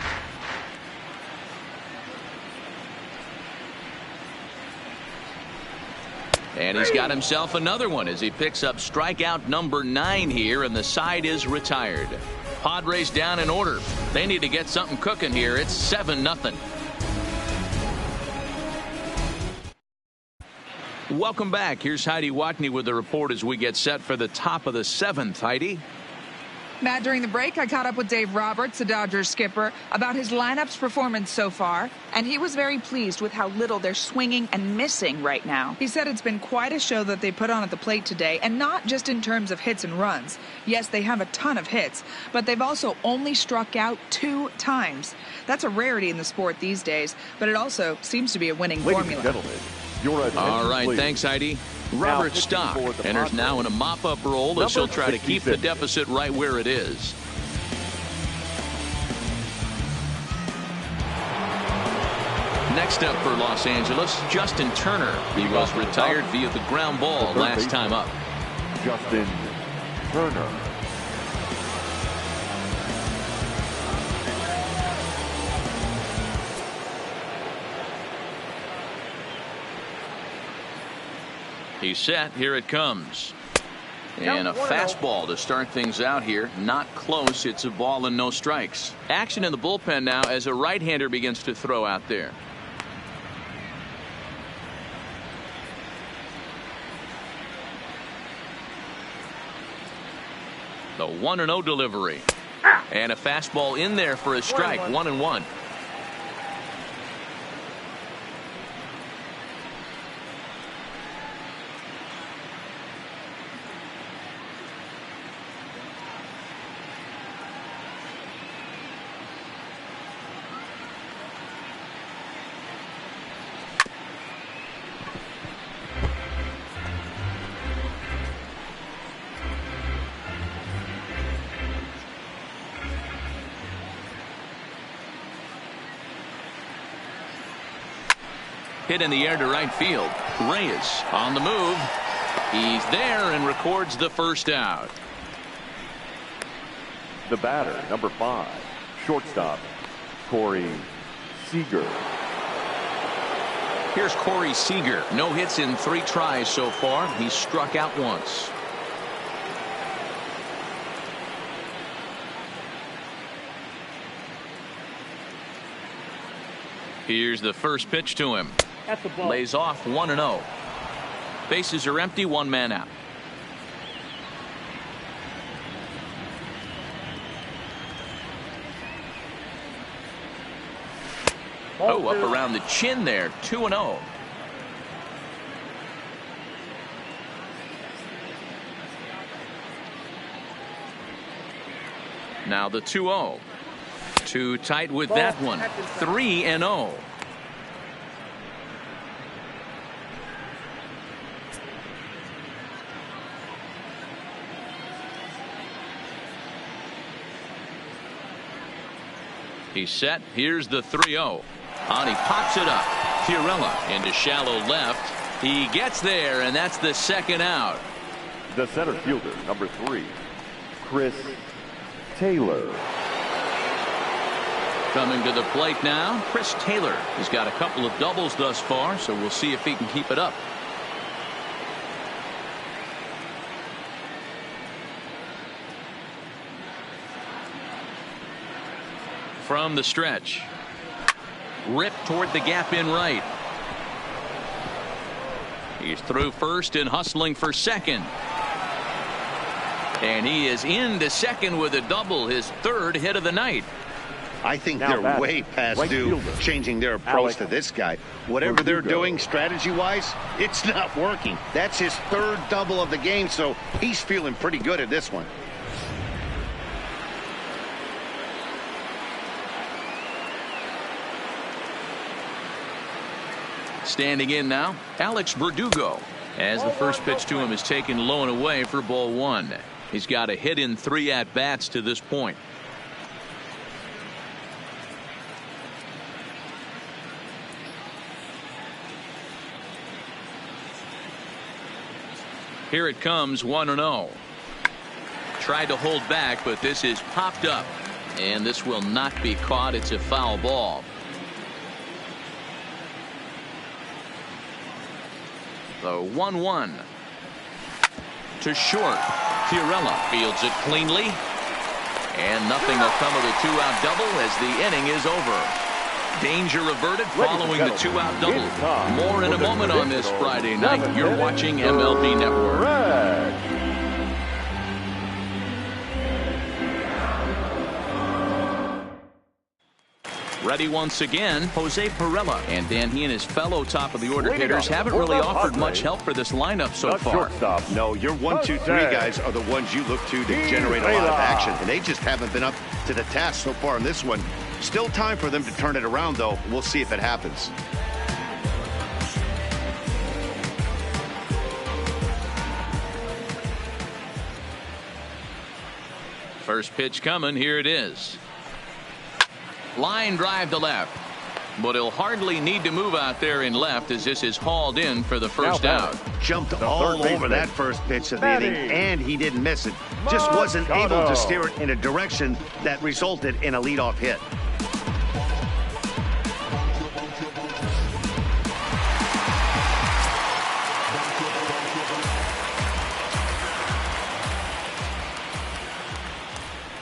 And he's got himself another one as he picks up strikeout number 9 here, and the side is retired. Padres down in order. They need to get something cooking here. It's 7-0. Welcome back. Here's Heidi Watney with the report as we get set for the top of the 7th. Heidi. Matt, during the break, I caught up with Dave Roberts, the Dodgers skipper, about his lineup's performance so far, and he was very pleased with how little they're swinging and missing right now. He said it's been quite a show that they put on at the plate today, and not just in terms of hits and runs. Yes, they have a ton of hits, but they've also only struck out 2 times. That's a rarity in the sport these days, but it also seems to be a winning formula. Ladies and gentlemen, Your attention, All right, please. thanks, Heidi. Robert pitching Stock for the enters Padres, now in a mop-up role as he'll try to keep the 66. deficit right where it is. Next up for Los Angeles, Justin Turner. He was retired via the ground ball last time up. Justin Turner. He's set. Here it comes. And a fastball to start things out here. Not close. It's a ball and no strikes. Action in the bullpen now as a right-hander begins to throw out there. The 1-0 delivery. And a fastball in there for a strike. 1-1. Hit in the air to right field. Reyes on the move. He's there and records the first out. The batter, number 5, shortstop, Corey Seager. Here's Corey Seager. No hits in 3 tries so far. He's struck out once. Here's the first pitch to him. Lays off 1-0. Bases are empty, 1 man out. Oh, up around the chin there. 2-0. Now the 2-0. Too tight with that one. 3-0. He's set. Here's the 3-0. And he pops it up. Fiorella into shallow left. He gets there, and that's the second out. The center fielder, number 3, Chris Taylor. Coming to the plate now, Chris Taylor. He's got a couple of doubles thus far, so we'll see if he can keep it up. From the stretch. Ripped toward the gap in right. He's through first and hustling for second. And he is into second with a double, his 3rd hit of the night. I think Now they're way past right due fielder, changing their approach Alex to this guy. Whatever they're Verdugo. doing strategy-wise, it's not working. That's his 3rd double of the game, so he's feeling pretty good at this one. Standing in now, Alex Verdugo, as the first pitch to him is taken low and away for ball 1. He's got a hit in 3 at-bats to this point. Here it comes, 1-0. Tried to hold back, but this is popped up. And this will not be caught. It's a foul ball. The 1-1. To short. Fiorella fields it cleanly. And nothing will come of the 2-out double as the inning is over. Danger averted following the 2-out double. More in a moment on this Friday night. You're watching MLB Network. Ready once again, Jose Pirela. And Dan, he and his fellow top-of-the-order hitters haven't really offered much help for this lineup so far. No, your 1, 2, 3 guys are the ones you look to generate a lot of action, and they just haven't been up to the task so far in this one. Still time for them to turn it around, though. We'll see if it happens. First pitch coming. Here it is. Line drive to left. But he'll hardly need to move out there in left as this is hauled in for the first out. Jumped all over that first pitch of the inning, and he didn't miss it. Just wasn't able to steer it in a direction that resulted in a leadoff hit.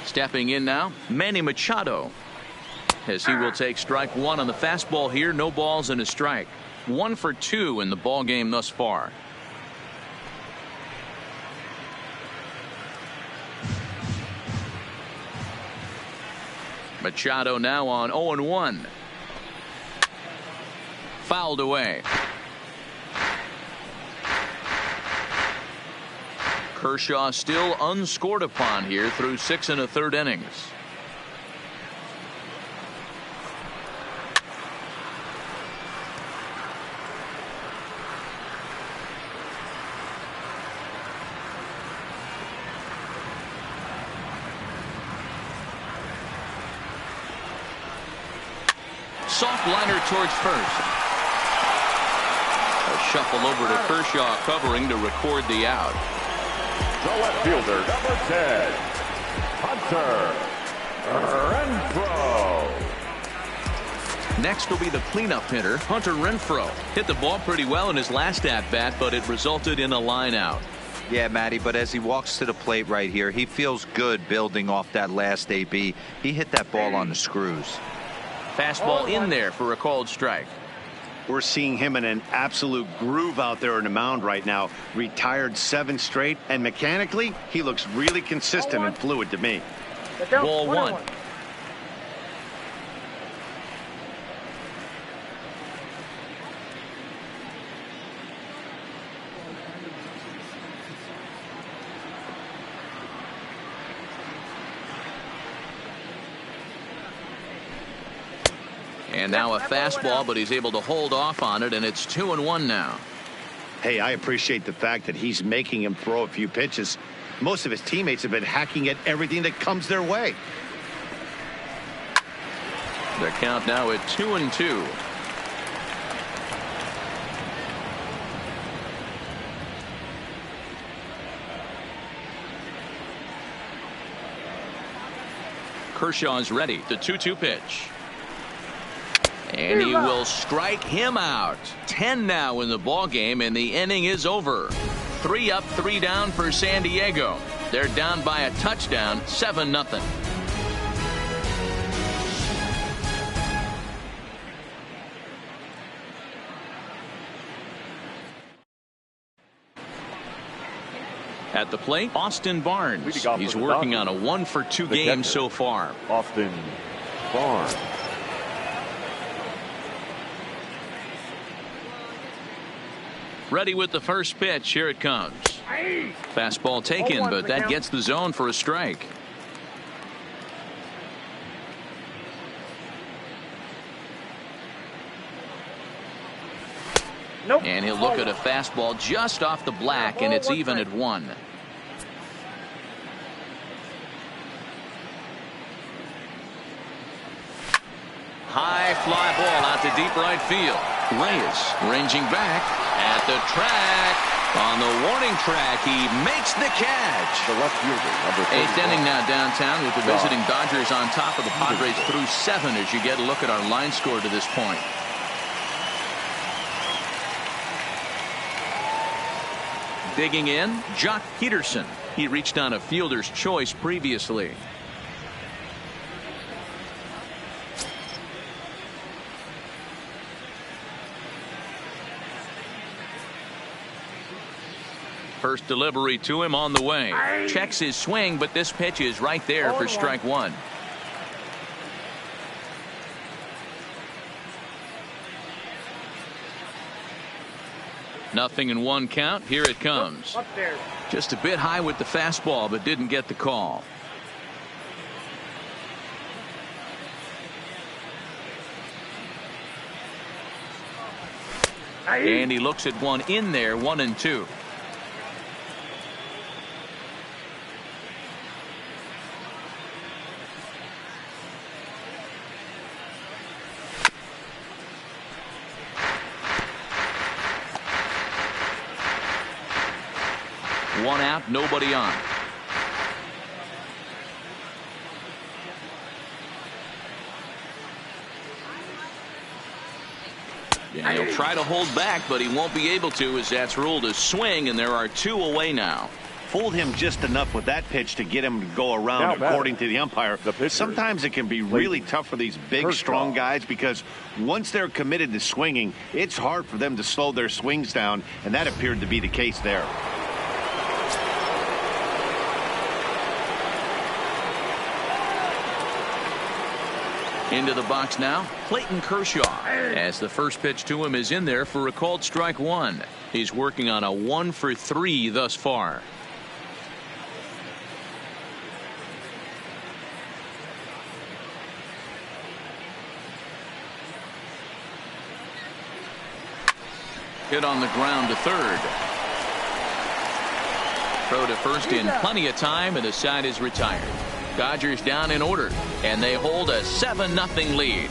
Stepping in now, Manny Machado, as he will take strike one on the fastball here. No balls and a strike. 1 for 2 in the ball game thus far. Machado now on 0-1. Fouled away. Kershaw still unscored upon here through 6 1/3 innings. Soft liner towards first. A shuffle over to Kershaw covering to record the out. The left fielder, number 10, Hunter Renfroe. Next will be the cleanup hitter, Hunter Renfroe. Hit the ball pretty well in his last at-bat, but it resulted in a line out. Yeah, Matty, but as he walks to the plate right here, he feels good building off that last AB. He hit that ball on the screws. Fastball in there for a called strike. We're seeing him in an absolute groove out there on the mound right now. Retired 7 straight, and mechanically, he looks really consistent and fluid to me. Ball 1. And now a fastball, but he's able to hold off on it, and it's 2-1 now. Hey, I appreciate the fact that he's making him throw a few pitches. Most of his teammates have been hacking at everything that comes their way. The count now at 2-2. Kershaw's ready. The 2-2 pitch. And he will strike him out. 10 now in the ball game, and the inning is over. 3 up, 3 down for San Diego. They're down by a touchdown, 7-0. At the plate, Austin Barnes. He's working on a 1 for 2 game so far. Austin Barnes. Ready with the first pitch. Here it comes. Fastball taken, but that gets the zone for a strike. Nope. And he'll look at a fastball just off the black, and it's even at 1. High fly ball out to deep right field. Reyes ranging back at the track. On the warning track, he makes the catch. The left fielder, number 31. 8th inning now downtown with the visiting Dodgers on top of the Padres through 7 as you get a look at our line score to this point. Digging in, Jock Peterson. He reached on a fielder's choice previously. First delivery to him on the way. Checks his swing, but this pitch is right there for strike 1. Nothing in 1 count. Here it comes. Just a bit high with the fastball, but didn't get the call. And he looks at one in there, 1-2. One out, nobody on. And he'll try to hold back, but he won't be able to, as that's ruled a swing, and there are 2 away now. Fooled him just enough with that pitch to get him to go around, according to the umpire. Sometimes it can be really tough for these big, strong guys, because once they're committed to swinging, it's hard for them to slow their swings down, and that appeared to be the case there. Into the box now, Clayton Kershaw, as the first pitch to him is in there for a called strike 1. He's working on a 1-for-3 thus far. Hit on the ground to third. Throw to first in plenty of time, and the side is retired. Dodgers down in order, and they hold a 7-0 lead.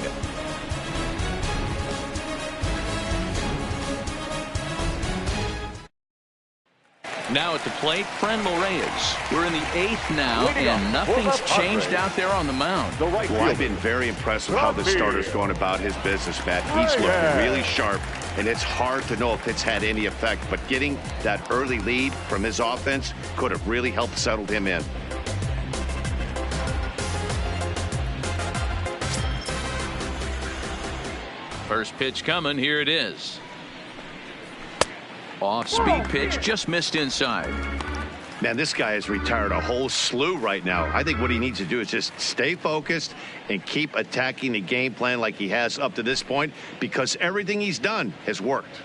Now at the plate, Franmil Reyes. We're in the 8th now, and nothing's changed out there on the mound. Well, I've been very impressed with how the starter's going about his business, Matt. He's looking really sharp, and it's hard to know if it's had any effect, but getting that early lead from his offense could have really helped settle him in. First pitch coming. Here it is. Off-speed pitch, just missed inside. Man, this guy has retired a whole slew right now. I think what he needs to do is just stay focused and keep attacking the game plan like he has up to this point, because everything he's done has worked.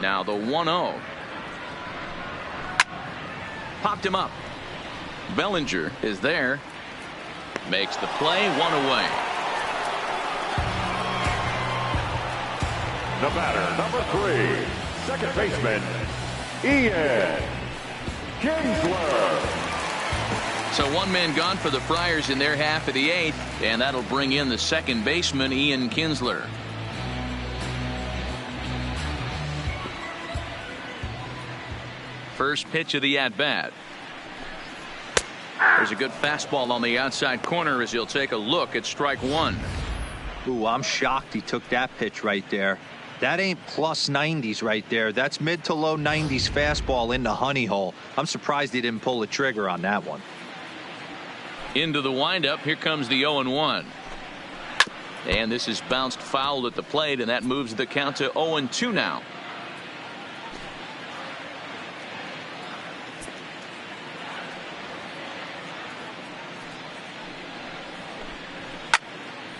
Now the 1-0. Popped him up. Bellinger is there. Makes the play, 1 away. The batter, number 3, second baseman, Ian Kinsler. So 1 man gone for the Friars in their half of the 8th, and that'll bring in the second baseman, Ian Kinsler. First pitch of the at-bat. There's a good fastball on the outside corner as he'll take a look at strike 1. Ooh, I'm shocked he took that pitch right there. That ain't plus 90s right there. That's mid to low 90s fastball in the honey hole. I'm surprised he didn't pull the trigger on that one. Into the windup. Here comes the 0-1. And this is bounced foul at the plate, and that moves the count to 0-2 now.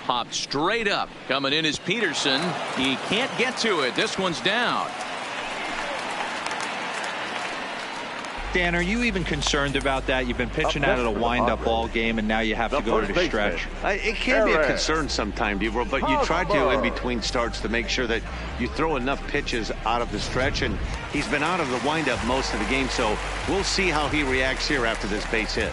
Popped straight up. Coming in is Peterson. He can't get to it. This one's down. Dan, are you even concerned about that? You've been pitching out of the windup all game, and now you have to go to the stretch. It can be a concern sometimes, but you try to, in between starts, to make sure that you throw enough pitches out of the stretch, and he's been out of the windup most of the game, so we'll see how he reacts here after this base hit.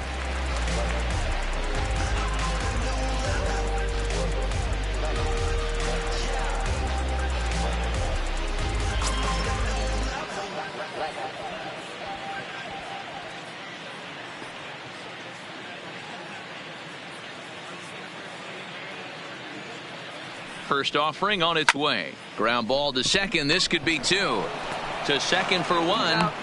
First offering on its way. Ground ball to second. This could be 2. To second for 1.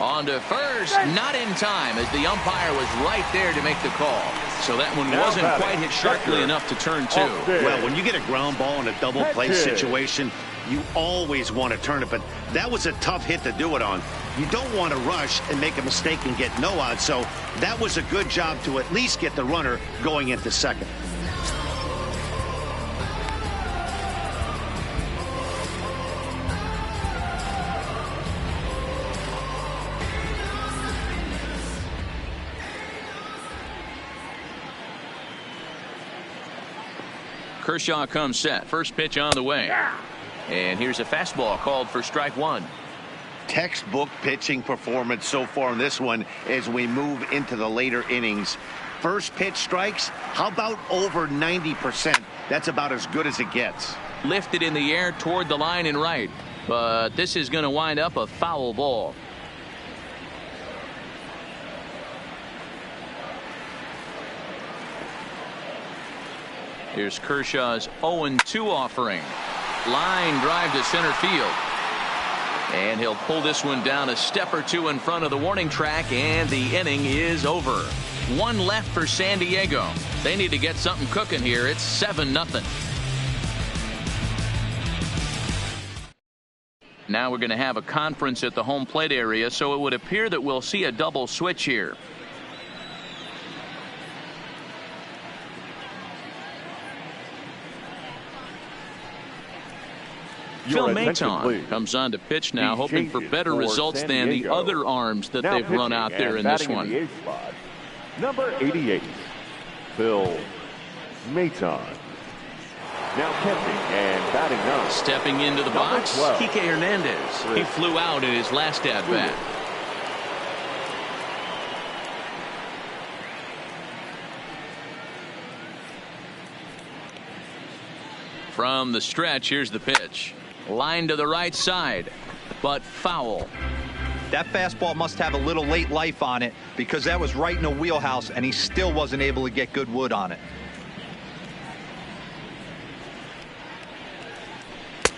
On to first. Not in time, as the umpire was right there to make the call. So that one wasn't quite hit sharply enough to turn 2. Well, when you get a ground ball in a double play situation, you always want to turn it, but that was a tough hit to do it on. You don't want to rush and make a mistake and get no out, so that was a good job to at least get the runner going into second. Kershaw comes set. First pitch on the way. And here's a fastball called for strike 1. Textbook pitching performance so far in this one as we move into the later innings. First pitch strikes, how about over 90%? That's about as good as it gets. Lifted in the air toward the line and right. But this is going to wind up a foul ball. Here's Kershaw's 0-2 offering. Line drive to center field. And he'll pull this one down a step or two in front of the warning track, and the inning is over. One left for San Diego. They need to get something cooking here. It's 7-0. Now we're going to have a conference at the home plate area, so it would appear that we'll see a double switch here. Phil Maton comes on to pitch now, hoping for better results than the other arms that they've run out there in this one. Number 88, Phil Maton. Now catching and batting up. Stepping into the box, Kike Hernandez. He flew out in his last at-bat. From the stretch, here's the pitch. Line to the right side, but foul. That fastball must have a little late life on it, because that was right in the wheelhouse, and he still wasn't able to get good wood on it.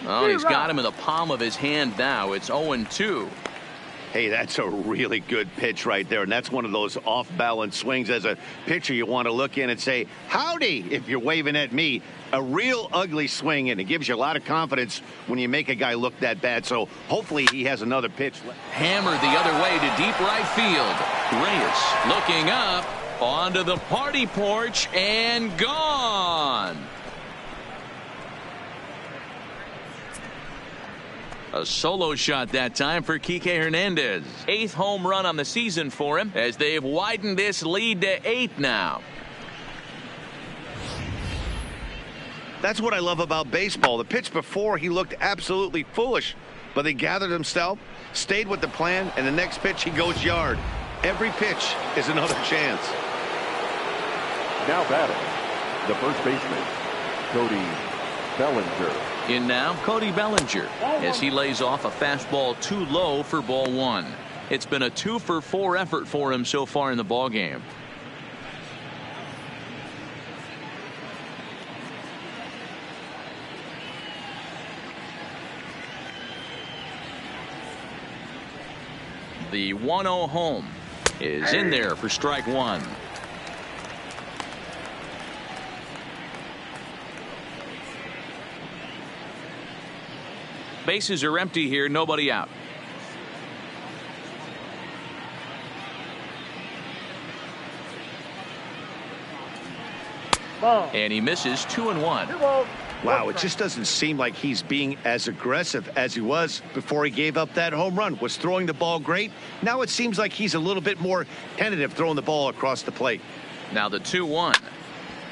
Oh, he's got him in the palm of his hand now. It's 0-2. Hey, that's a really good pitch right there, and that's one of those off-balance swings. As a pitcher, you want to look in and say, howdy, if you're waving at me. A real ugly swing, and it gives you a lot of confidence when you make a guy look that bad. So hopefully he has another pitch. Hammered the other way to deep right field. Reyes looking up onto the party porch and gone. A solo shot that time for Kike Hernandez. 8th home run on the season for him, as they've widened this lead to 8 now. That's what I love about baseball. The pitch before, he looked absolutely foolish, but he gathered himself, stayed with the plan, and the next pitch he goes yard. Every pitch is another chance. Now batting, the first baseman, Cody Bellinger. In now, Cody Bellinger, as he lays off a fastball too low for ball 1. It's been a 2-for-4 effort for him so far in the ballgame. The 1-0 home is in there for strike 1. Bases are empty here, nobody out. And he misses 2-1. Wow, it just doesn't seem like he's being as aggressive as he was before he gave up that home run. Was throwing the ball great. Now it seems like he's a little bit more tentative throwing the ball across the plate. Now the 2-1.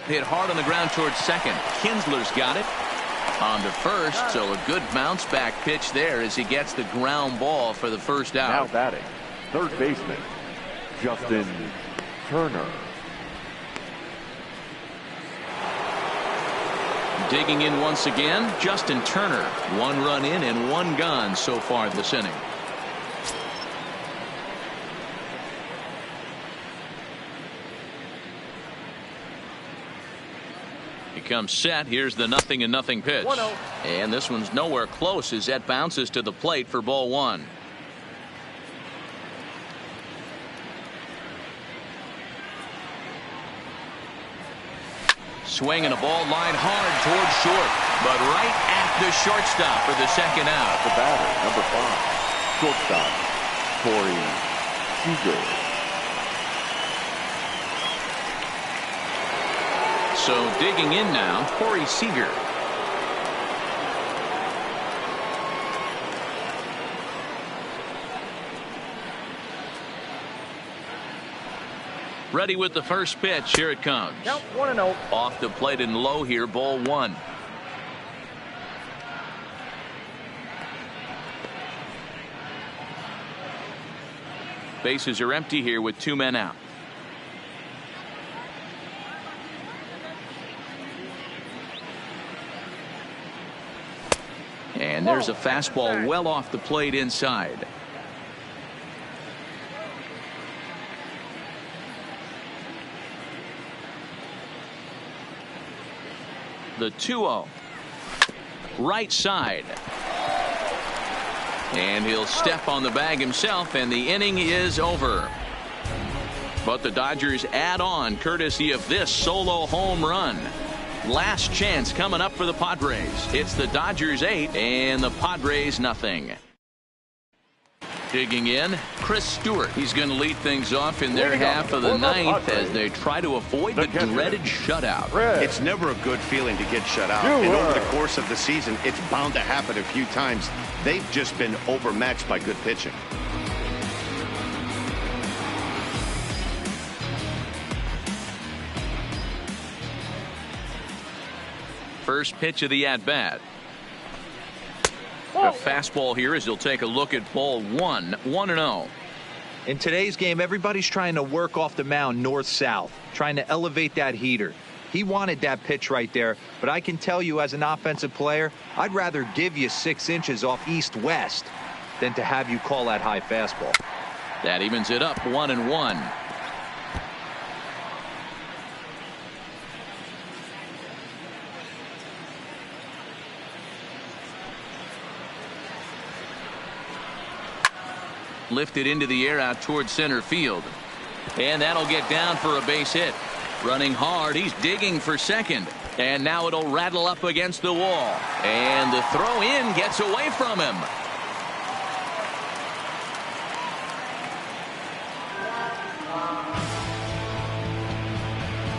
Hit hard on the ground towards second. Kinsler's got it. On to first, so a good bounce back pitch there as he gets the ground ball for the first out. Now batting, third baseman, Justin Turner. Digging in once again, Justin Turner. 1 run in and 1 gone so far this inning. He comes set. Here's the 0-0 pitch. 1-0. And this one's nowhere close as that bounces to the plate for ball 1. Swinging a ball line hard towards short, but right at the shortstop for the second out. The batter, number 5, shortstop, Corey Seager. So digging in now, Corey Seager. Ready with the first pitch. Here it comes. Count 1-0. Off the plate and low here, ball 1. Bases are empty here with 2 men out. And there's a fastball well off the plate inside. The 2-0. Right side. And he'll step on the bag himself, and the inning is over. But the Dodgers add on courtesy of this solo home run. Last chance coming up for the Padres. It's the Dodgers 8 and the Padres nothing. Digging in, Chris Stewart. He's going to lead things off in their half of the ninth as they try to avoid the dreaded shutout. It's never a good feeling to get shut out. And over the course of the season, it's bound to happen a few times. They've just been overmatched by good pitching. First pitch of the at-bat. A fastball here as he'll take a look at ball 1, 1-0. In today's game, everybody's trying to work off the mound north-south, trying to elevate that heater. He wanted that pitch right there, but I can tell you as an offensive player, I'd rather give you 6 inches off east-west than to have you call that high fastball. That evens it up 1-1. Lifted into the air out towards center field. And that'll get down for a base hit. Running hard, he's digging for second. And now it'll rattle up against the wall. And the throw in gets away from him.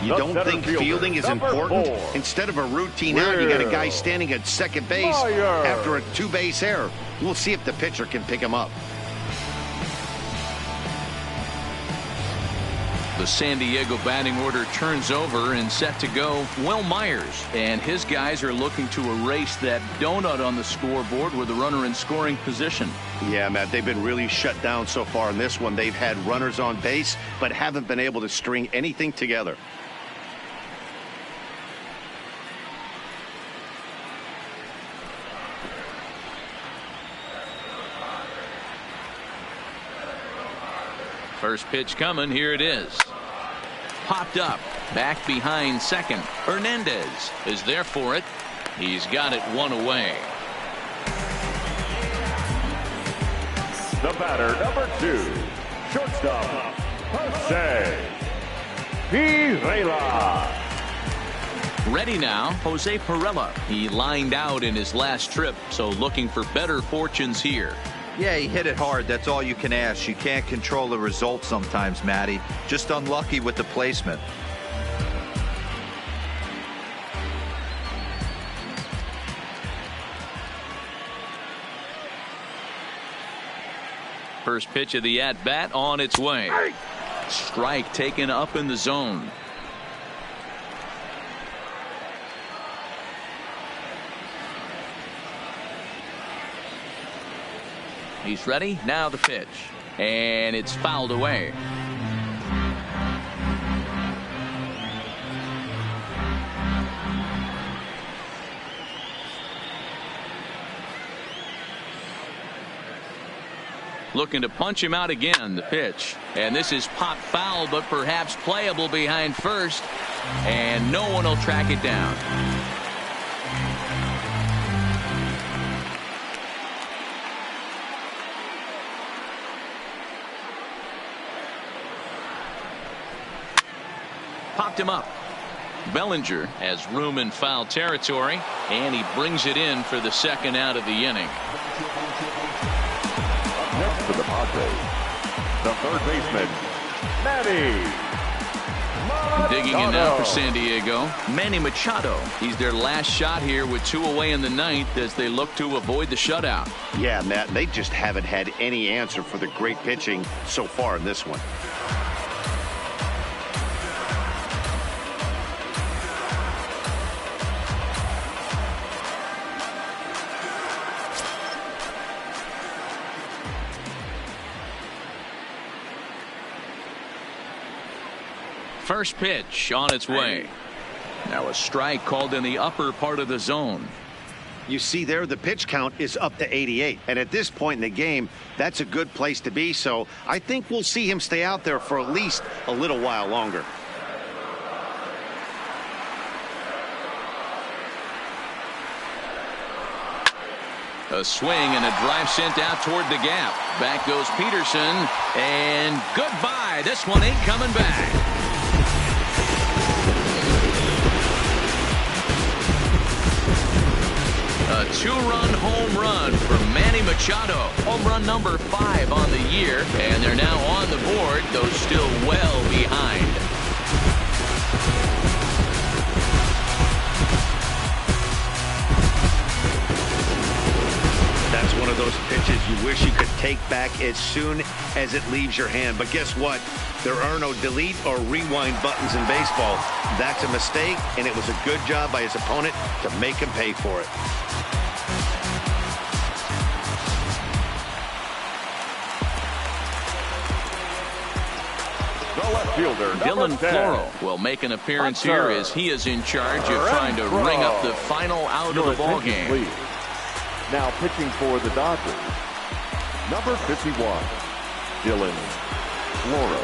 You don't think fielding is important? Instead of a routine out, you got a guy standing at second base after a 2-base error. We'll see if the pitcher can pick him up. The San Diego batting order turns over and set to go. Will Myers and his guys are looking to erase that donut on the scoreboard with a runner in scoring position. Yeah, Matt, they've been really shut down so far in this one. They've had runners on base, but haven't been able to string anything together. First pitch coming. Here it is. Popped up. Back behind second. Hernandez is there for it. He's got it one away. The batter, number 2, shortstop, Jose Pirela. Ready now, Jose Pirela. He lined out in his last trip, so looking for better fortunes here. Yeah, he hit it hard. That's all you can ask. You can't control the result sometimes, Matty. Just unlucky with the placement. First pitch of the at-bat on its way. Strike taken up in the zone. He's ready. Now the pitch. And it's fouled away. Looking to punch him out again. The pitch. And this is pop foul, but perhaps playable behind first. And no one will track it down. Popped him up. Bellinger has room in foul territory, and he brings it in for the second out of the inning. Up next for the Padres, the third baseman, Manny Machado. Digging in now for San Diego, Manny Machado. He's their last shot here with 2 away in the ninth as they look to avoid the shutout. Yeah, Matt, they just haven't had any answer for the great pitching so far in this one. First pitch on its way. Now a strike called in the upper part of the zone. You see there, the pitch count is up to 88. And at this point in the game, that's a good place to be. So I think we'll see him stay out there for at least a little while longer. A swing and a drive sent out toward the gap. Back goes Peterson, and goodbye. This one ain't coming back. A two-run home run for Manny Machado. Home run number 5 on the year, and they're now on the board, though still well behind. That's one of those pitches you wish you could take back as soon as it leaves your hand. But guess what? There are no delete or rewind buttons in baseball. That's a mistake, and it was a good job by his opponent to make him pay for it. The left fielder, Dylan Floro will make an appearance here as he is in charge of trying to ring up the final out of the ball game. Now pitching for the Dodgers, number 51, Dylan Floro.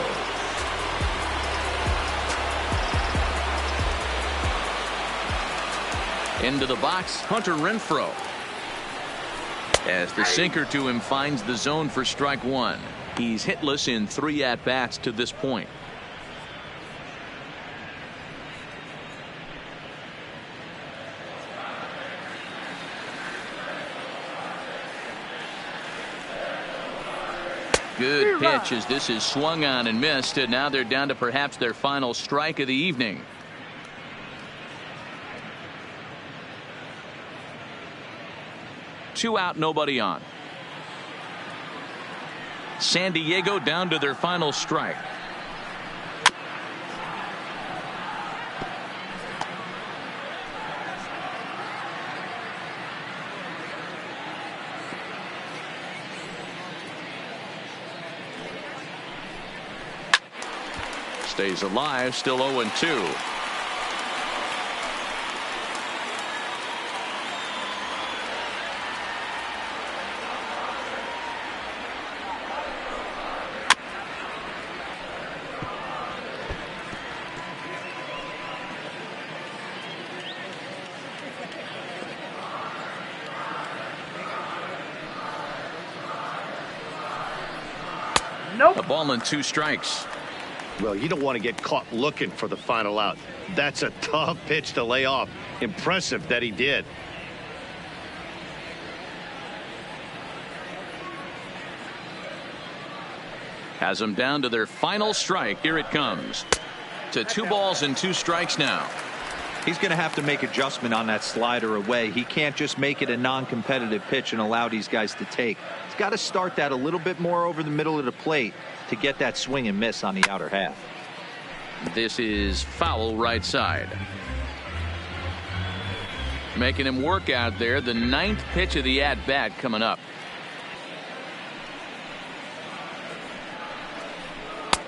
Into the box, Hunter Renfroe. As the sinker to him finds the zone for strike 1. He's hitless in 3 at-bats to this point. Good pitch as this is swung on and missed, and now they're down to perhaps their final strike of the evening. Two out, nobody on. San Diego down to their final strike. Stays alive, still 0-2. Nope. A ball and 2 strikes. Well, you don't want to get caught looking for the final out. That's a tough pitch to lay off. Impressive that he did. Has them down to their final strike. Here it comes. To 2 balls and 2 strikes now. He's going to have to make adjustment on that slider away. He can't just make it a non-competitive pitch and allow these guys to take. He's got to start that a little bit more over the middle of the plate to get that swing and miss on the outer half. This is foul right side. Making him work out there. The 9th pitch of the at-bat coming up.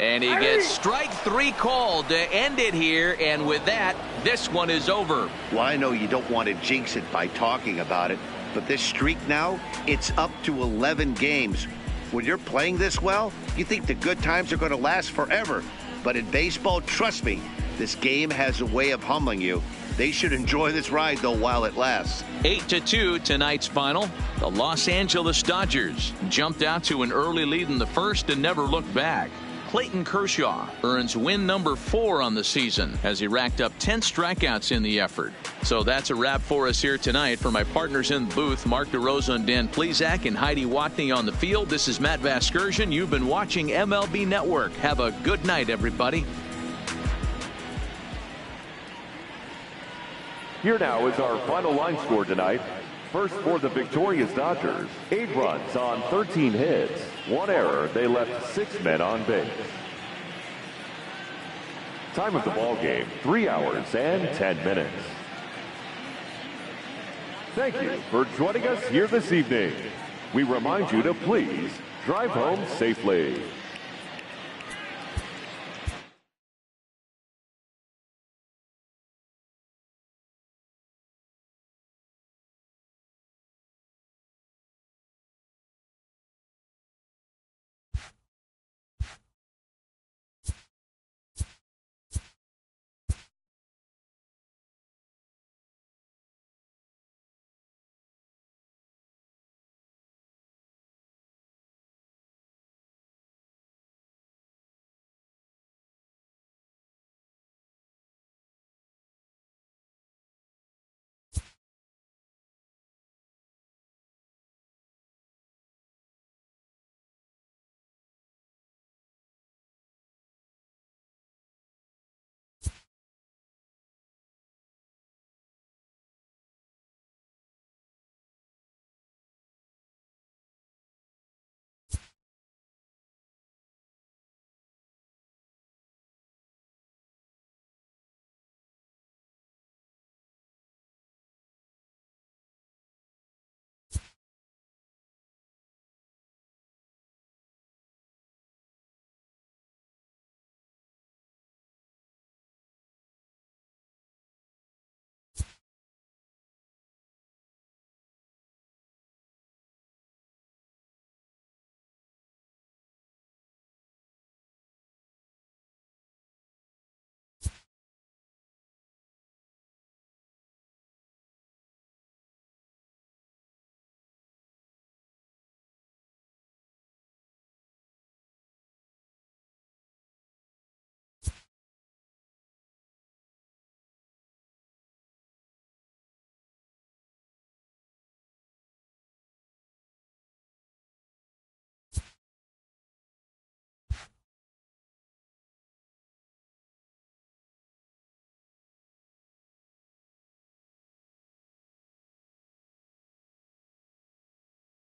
And he gets strike 3 called to end it here, and with that, this one is over. Well, I know you don't want to jinx it by talking about it, but this streak now, it's up to 11 games. When you're playing this well, you think the good times are going to last forever. But in baseball, trust me, this game has a way of humbling you. They should enjoy this ride, though, while it lasts. 8-2 tonight's final. The Los Angeles Dodgers jumped out to an early lead in the first and never looked back. Clayton Kershaw earns win number 4 on the season as he racked up 10 strikeouts in the effort. So that's a wrap for us here tonight. For my partners in the booth, Mark DeRosa and Dan Plesac and Heidi Watney on the field, this is Matt Vasgersian. You've been watching MLB Network. Have a good night, everybody. Here now is our final line score tonight. First for the victorious Dodgers, 8 runs on 13 hits. 1 error. They left 6 men on base. Time of the ball game, 3 hours and 10 minutes. Thank you for joining us here this evening. We remind you to please drive home safely.